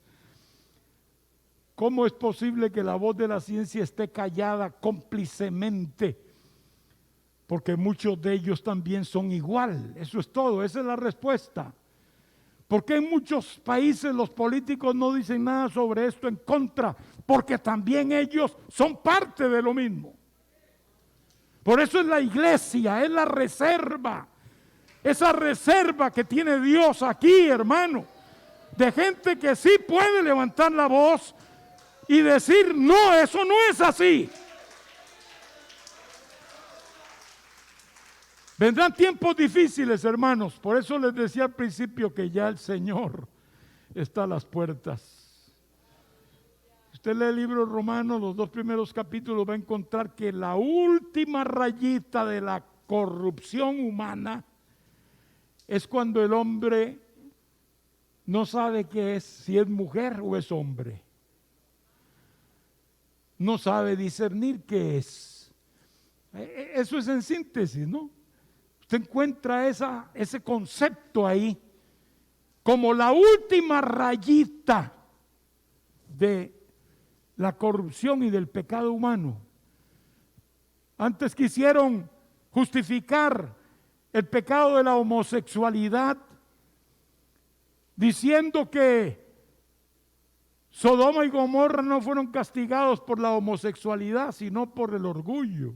¿Cómo es posible que la voz de la ciencia esté callada cómplicemente? Porque muchos de ellos también son igual. Eso es todo, esa es la respuesta. ¿Por qué en muchos países los políticos no dicen nada sobre esto en contra? Porque también ellos son parte de lo mismo. Por eso es la iglesia, es la reserva. Esa reserva que tiene Dios aquí, hermano, de gente que sí puede levantar la voz y decir, no, eso no es así. Vendrán tiempos difíciles, hermanos. Por eso les decía al principio que ya el Señor está a las puertas. Usted lee el libro de Romanos, los 2 primeros capítulos, va a encontrar que la última rayita de la corrupción humana es cuando el hombre no sabe qué es, si es mujer o es hombre. No sabe discernir qué es. Eso es en síntesis, ¿no? Usted encuentra ese concepto ahí como la última rayita de la corrupción y del pecado humano. Antes quisieron justificar el pecado de la homosexualidad diciendo que Sodoma y Gomorra no fueron castigados por la homosexualidad, sino por el orgullo.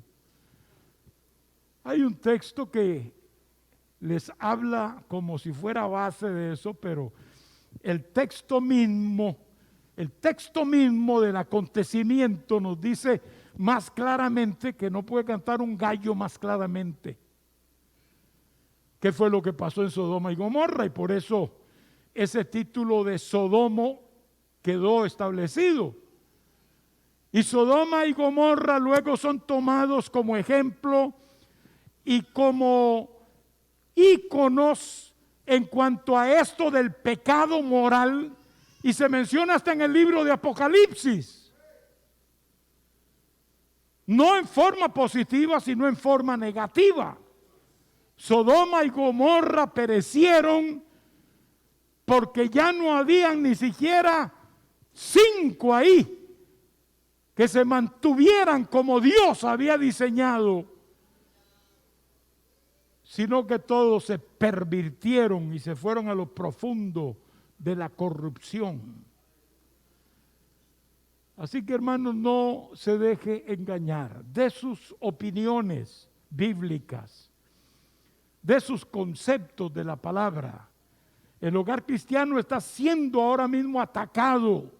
Hay un texto que les habla como si fuera base de eso, pero el texto mismo del acontecimiento nos dice más claramente que no puede cantar un gallo más claramente qué fue lo que pasó en Sodoma y Gomorra, y por eso ese título de Sodomo quedó establecido. Y Sodoma y Gomorra luego son tomados como ejemplo y como íconos en cuanto a esto del pecado moral, y se menciona hasta en el libro de Apocalipsis. No en forma positiva, sino en forma negativa. Sodoma y Gomorra perecieron porque ya no habían ni siquiera 5 ahí que se mantuvieran como Dios había diseñado, sino que todos se pervirtieron y se fueron a lo profundo de la corrupción. Así que, hermanos, no se deje engañar de sus opiniones bíblicas, de sus conceptos de la palabra. El hogar cristiano está siendo ahora mismo atacado,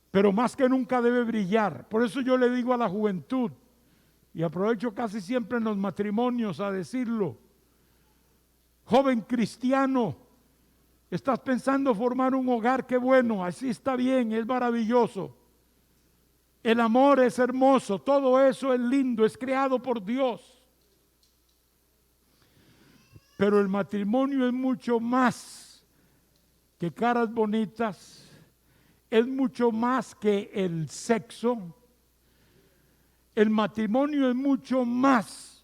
pero más que nunca debe brillar. Por eso yo le digo a la juventud, y aprovecho casi siempre en los matrimonios a decirlo: joven cristiano, estás pensando formar un hogar, qué bueno, así está bien, es maravilloso. El amor es hermoso, todo eso es lindo, es creado por Dios. Pero el matrimonio es mucho más que caras bonitas, es mucho más que el sexo. El matrimonio es mucho más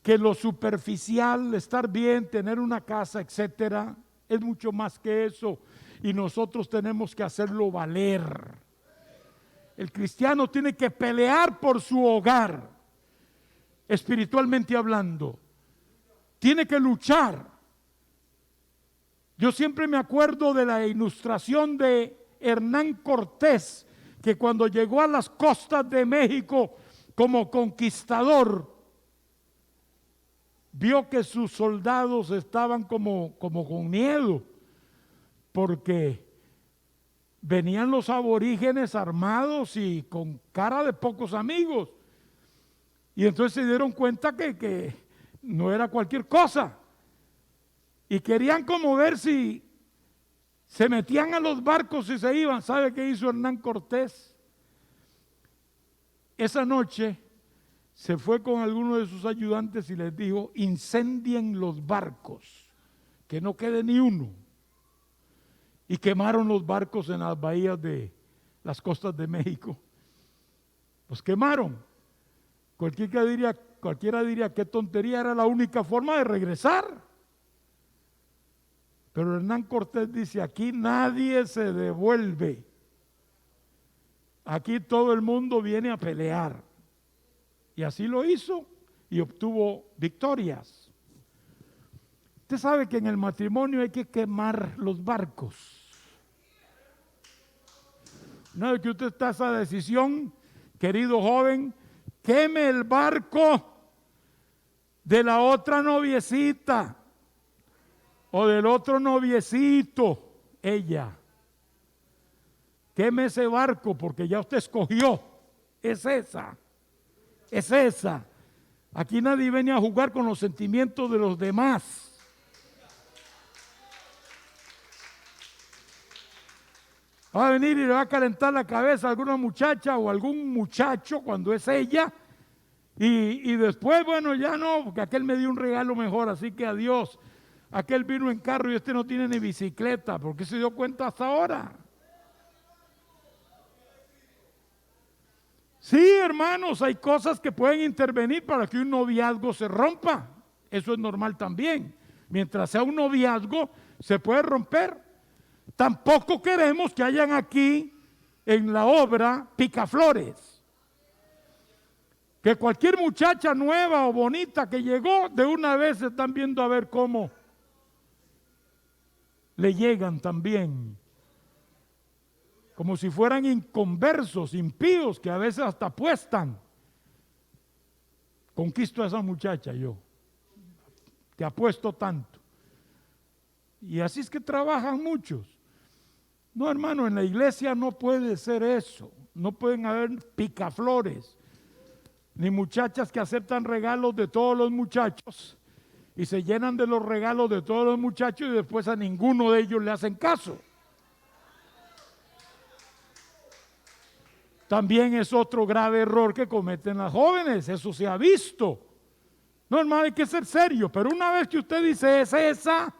que lo superficial, estar bien, tener una casa, etcétera. Es mucho más que eso, y nosotros tenemos que hacerlo valer. El cristiano tiene que pelear por su hogar, espiritualmente hablando. Tiene que luchar. Yo siempre me acuerdo de la ilustración de Hernán Cortés, que cuando llegó a las costas de México como conquistador, vio que sus soldados estaban como con miedo, porque venían los aborígenes armados y con cara de pocos amigos. Y entonces se dieron cuenta que no era cualquier cosa, y querían como ver si se metían a los barcos y se iban. ¿Sabe qué hizo Hernán Cortés? Esa noche se fue con algunos de sus ayudantes y les dijo: incendien los barcos, que no quede ni uno. Y quemaron los barcos en las bahías de las costas de México. Los quemaron. Cualquiera diría qué tontería, era la única forma de regresar. Pero Hernán Cortés dice: aquí nadie se devuelve. Aquí todo el mundo viene a pelear. Y así lo hizo y obtuvo victorias. Usted sabe que en el matrimonio hay que quemar los barcos. Una vez que usted está esa decisión, querido joven, queme el barco de la otra noviecita o del otro noviecito, ella. Queme ese barco porque ya usted escogió. Es esa. Aquí nadie viene a jugar con los sentimientos de los demás. Va a venir y le va a calentar la cabeza a alguna muchacha o algún muchacho cuando es ella. Y después, bueno, ya no, porque aquel me dio un regalo mejor, así que adiós. Aquel vino en carro y este no tiene ni bicicleta. ¿Por qué se dio cuenta hasta ahora? Sí, hermanos, hay cosas que pueden intervenir para que un noviazgo se rompa. Eso es normal también. Mientras sea un noviazgo, se puede romper. Tampoco queremos que hayan aquí en la obra picaflores. Que cualquier muchacha nueva o bonita que llegó, de una vez están viendo a ver cómo le llegan también. Como si fueran inconversos, impíos, que a veces hasta apuestan. conquisto a esa muchacha yo. Te apuesto tanto. Y así es que trabajan muchos. No, hermano, en la iglesia no puede ser eso. No pueden haber picaflores, ni muchachas que aceptan regalos de todos los muchachos y se llenan de los regalos de todos los muchachos y después a ninguno de ellos le hacen caso. También es otro grave error que cometen las jóvenes, eso se ha visto. No, hermano, hay que ser serio, pero una vez que usted dice es esa,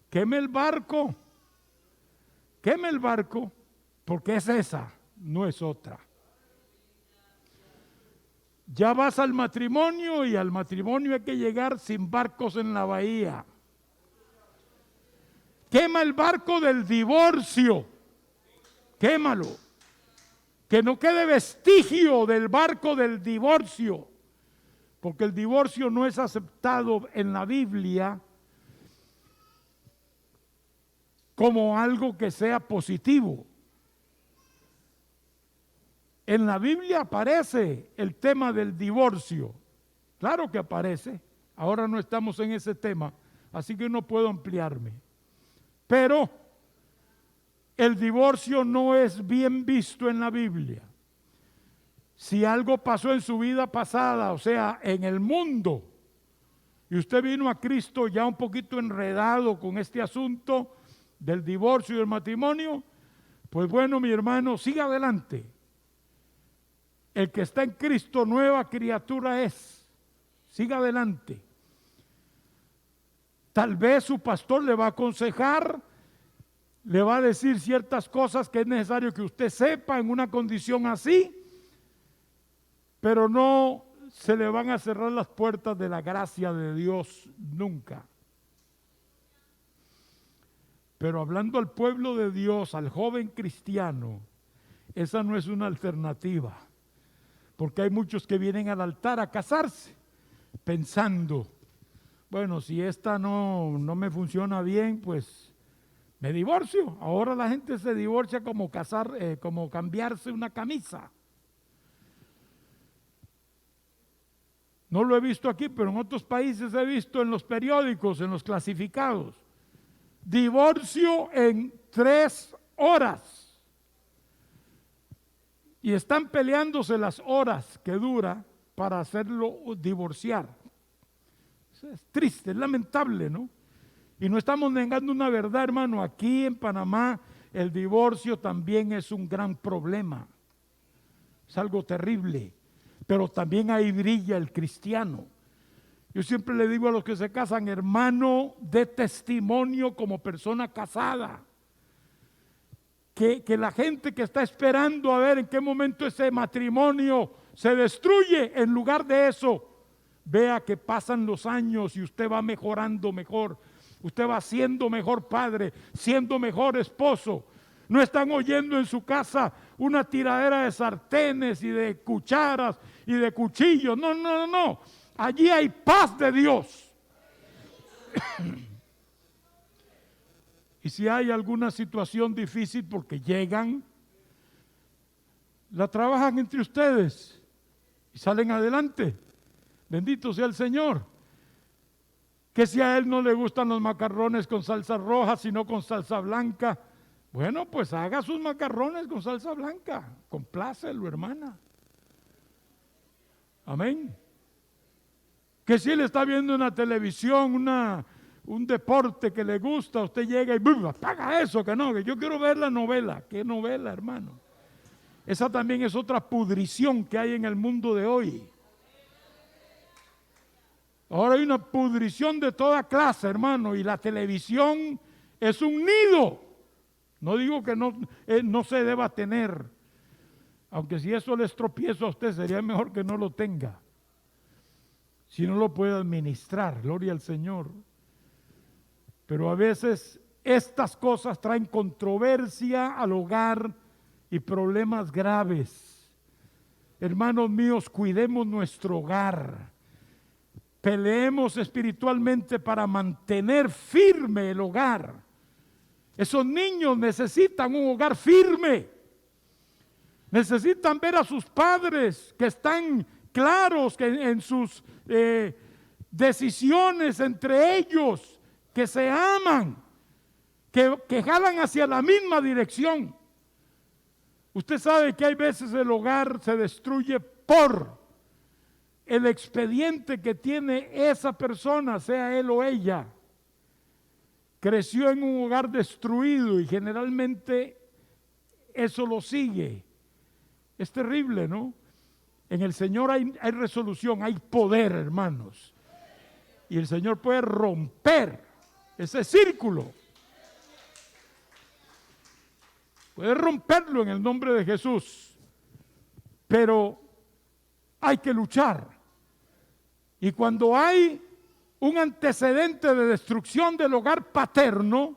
queme el barco, porque es esa, no es otra. Ya vas al matrimonio y al matrimonio hay que llegar sin barcos en la bahía. Quema el barco del divorcio, quémalo, que no quede vestigio del barco del divorcio, porque el divorcio no es aceptado en la Biblia como algo que sea positivo. En la Biblia aparece el tema del divorcio. Claro que aparece. Ahora no estamos en ese tema, así que no puedo ampliarme. Pero el divorcio no es bien visto en la Biblia. Si algo pasó en su vida pasada, o sea, en el mundo, y usted vino a Cristo ya un poquito enredado con este asunto del divorcio y del matrimonio, pues bueno, mi hermano, siga adelante. El que está en Cristo, nueva criatura es. Siga adelante. Tal vez su pastor le va a aconsejar, le va a decir ciertas cosas que es necesario que usted sepa en una condición así, pero no se le van a cerrar las puertas de la gracia de Dios nunca. Pero hablando al pueblo de Dios, al joven cristiano, esa no es una alternativa. Porque hay muchos que vienen al altar a casarse pensando, bueno, si esta no me funciona bien, pues me divorcio. Ahora la gente se divorcia como como cambiarse una camisa. No lo he visto aquí, pero en otros países he visto en los periódicos, en los clasificados. Divorcio en 3 horas. Y están peleándose las horas que dura para hacerlo divorciar. Es triste, es lamentable, ¿no? Y no estamos negando una verdad, hermano. Aquí en Panamá el divorcio también es un gran problema. Es algo terrible. Pero también ahí brilla el cristiano. Yo siempre le digo a los que se casan, hermano, de testimonio como persona casada. Que la gente que está esperando a ver en qué momento ese matrimonio se destruye, en lugar de eso, vea que pasan los años y usted va mejorando mejor, usted va siendo mejor padre, siendo mejor esposo. No están oyendo en su casa una tiradera de sartenes y de cucharas y de cuchillos. No. Allí hay paz de Dios. Y si hay alguna situación difícil, porque llegan, la trabajan entre ustedes y salen adelante. Bendito sea el Señor. Que si a él no le gustan los macarrones con salsa roja, sino con salsa blanca, bueno, pues haga sus macarrones con salsa blanca. Complácelo, hermana. Amén. Que si él está viendo en la televisión un deporte que le gusta, usted llega y ¡bum! Apaga eso, que no, que yo quiero ver la novela. ¿Qué novela, hermano? Esa también es otra pudrición que hay en el mundo de hoy. Ahora hay una pudrición de toda clase, hermano, y la televisión es un nido. No digo que no se deba tener, aunque si eso le tropiezo a usted, sería mejor que no lo tenga. Si no lo puede administrar, gloria al Señor. Pero a veces estas cosas traen controversia al hogar y problemas graves. Hermanos míos, cuidemos nuestro hogar. Peleemos espiritualmente para mantener firme el hogar. Esos niños necesitan un hogar firme. Necesitan ver a sus padres que están claros en sus decisiones entre ellos, que se aman, que jalan hacia la misma dirección. Usted sabe que hay veces el hogar se destruye por el expediente que tiene esa persona, sea él o ella. Creció en un hogar destruido y generalmente eso lo sigue. Es terrible, ¿no? En el Señor hay resolución, hay poder, hermanos. Y el Señor puede romper ese círculo. Puede romperlo en el nombre de Jesús. Pero hay que luchar. Y cuando hay un antecedente de destrucción del hogar paterno,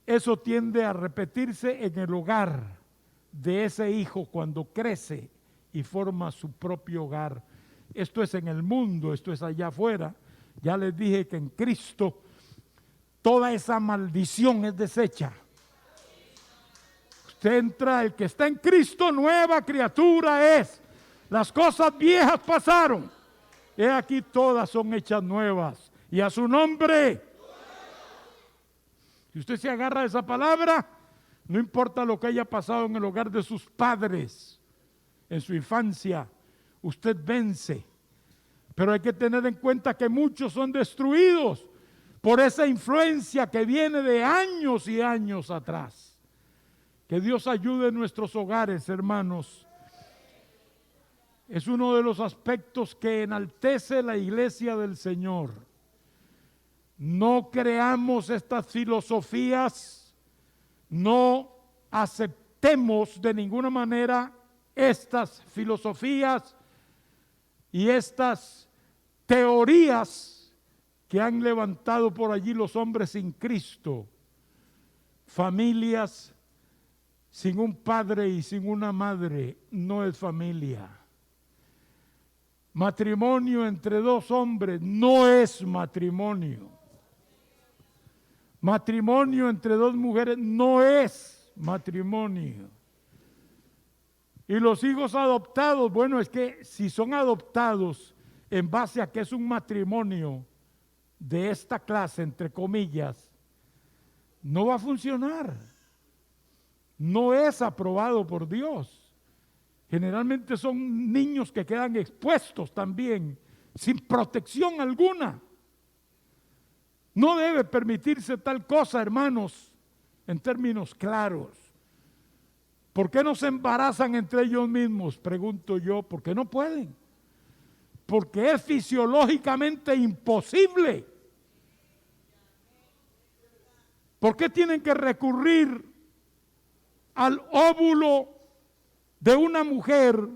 eso tiende a repetirse en el hogar de ese hijo cuando crece y forma su propio hogar. Esto es en el mundo, esto es allá afuera. Ya les dije que en Cristo toda esa maldición es deshecha. Usted entra, el que está en Cristo, nueva criatura es. Las cosas viejas pasaron. He aquí todas son hechas nuevas. Y a su nombre. Si usted se agarra de esa palabra, no importa lo que haya pasado en el hogar de sus padres, en su infancia, usted vence. Pero hay que tener en cuenta que muchos son destruidos por esa influencia que viene de años y años atrás. Que Dios ayude en nuestros hogares, hermanos. Es uno de los aspectos que enaltece la iglesia del Señor. No creamos estas filosofías, no aceptemos de ninguna manera estas filosofías y estas teorías que han levantado por allí los hombres sin Cristo. Familias sin un padre y sin una madre no es familia. Matrimonio entre dos hombres no es matrimonio. Matrimonio entre dos mujeres no es matrimonio. Y los hijos adoptados, bueno, es que si son adoptados en base a que es un matrimonio de esta clase, entre comillas, no va a funcionar. No es aprobado por Dios. Generalmente son niños que quedan expuestos también, sin protección alguna. No debe permitirse tal cosa, hermanos, en términos claros. ¿Por qué no se embarazan entre ellos mismos? Pregunto yo, ¿por qué no pueden? Porque es fisiológicamente imposible. ¿Por qué tienen que recurrir al óvulo de una mujer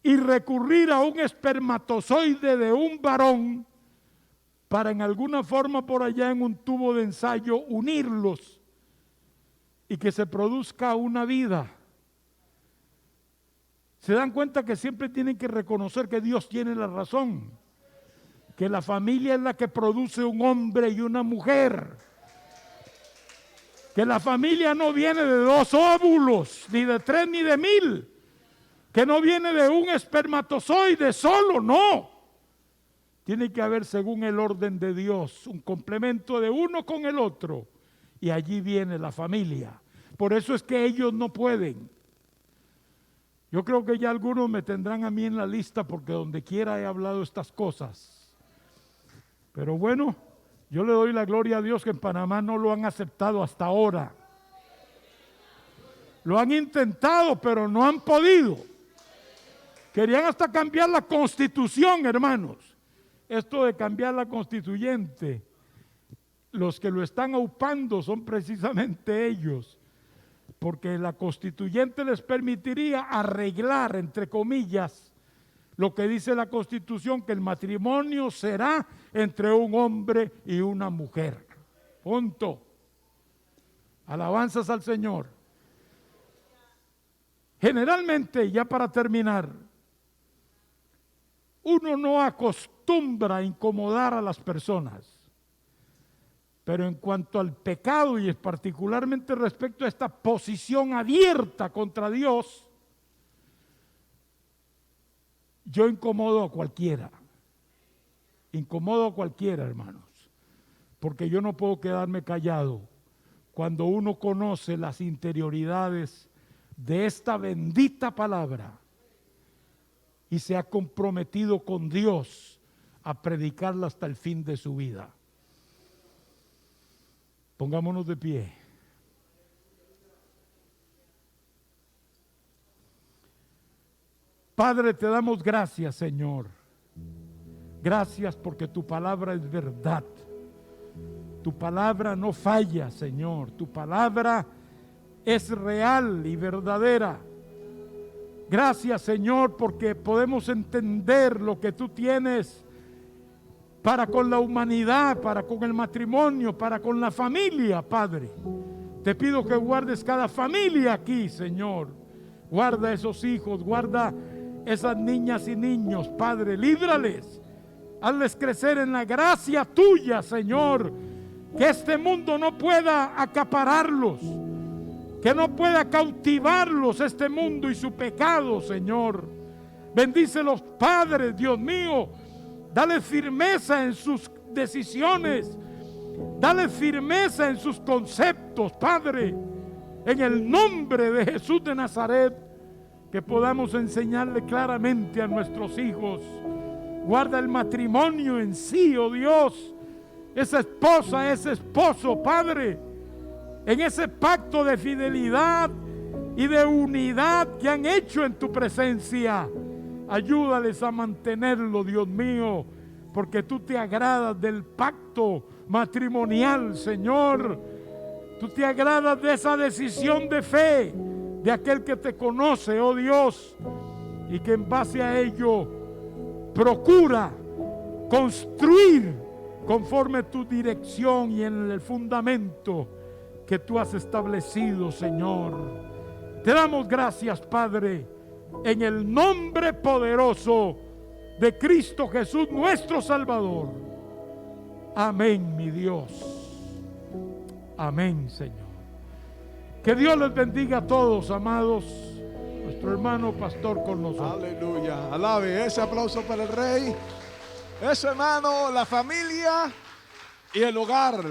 y recurrir a un espermatozoide de un varón para en alguna forma por allá en un tubo de ensayo unirlos y que se produzca una vida? Se dan cuenta que siempre tienen que reconocer que Dios tiene la razón, que la familia es la que produce un hombre y una mujer, que la familia no viene de dos óvulos, ni de 3 ni de 1000, que no viene de un espermatozoide solo, no. Tiene que haber, según el orden de Dios, un complemento de uno con el otro, y allí viene la familia. Por eso es que ellos no pueden. Yo creo que ya algunos me tendrán a mí en la lista porque donde quiera he hablado estas cosas. Pero bueno, yo le doy la gloria a Dios que en Panamá no lo han aceptado hasta ahora. Lo han intentado, pero no han podido. Querían hasta cambiar la constitución, hermanos. Esto de cambiar la constituyente, los que lo están aupando son precisamente ellos. Porque la constituyente les permitiría arreglar, entre comillas, lo que dice la Constitución, que el matrimonio será entre un hombre y una mujer. Punto. Alabanzas al Señor. Generalmente, ya para terminar, uno no acostumbra a incomodar a las personas. Pero en cuanto al pecado y particularmente respecto a esta posición abierta contra Dios, Yo incomodo a cualquiera, hermanos, porque yo no puedo quedarme callado cuando uno conoce las interioridades de esta bendita palabra y se ha comprometido con Dios a predicarla hasta el fin de su vida. Pongámonos de pie. Padre, te damos gracias, Señor. Gracias porque tu palabra es verdad. Tu palabra no falla, Señor. Tu palabra es real y verdadera. Gracias, Señor, porque podemos entender lo que tú tienes para con la humanidad, para con el matrimonio, para con la familia, Padre. Te pido que guardes cada familia aquí, Señor. Guarda esos hijos, guarda esas niñas y niños, Padre. Líbrales, hazles crecer en la gracia tuya, Señor. Que este mundo no pueda acapararlos, que no pueda cautivarlos este mundo y su pecado, Señor. Bendícelos, Padre, Dios mío. Dale firmeza en sus decisiones. Dale firmeza en sus conceptos, Padre. En el nombre de Jesús de Nazaret, que podamos enseñarle claramente a nuestros hijos. Guarda el matrimonio en sí, oh Dios. Esa esposa, ese esposo, Padre, en ese pacto de fidelidad y de unidad que han hecho en tu presencia. Ayúdales a mantenerlo, Dios mío, porque tú te agradas del pacto matrimonial, Señor. Tú te agradas de esa decisión de fe de aquel que te conoce, oh Dios, y que en base a ello procura construir conforme tu dirección y en el fundamento que tú has establecido, Señor. Te damos gracias, Padre, en el nombre poderoso de Cristo Jesús, nuestro Salvador. Amén, mi Dios. Amén, Señor. Que Dios les bendiga a todos, amados. Nuestro hermano pastor con nosotros. Aleluya. Alabe. Ese aplauso para el Rey. Eso, hermano, la familia y el hogar.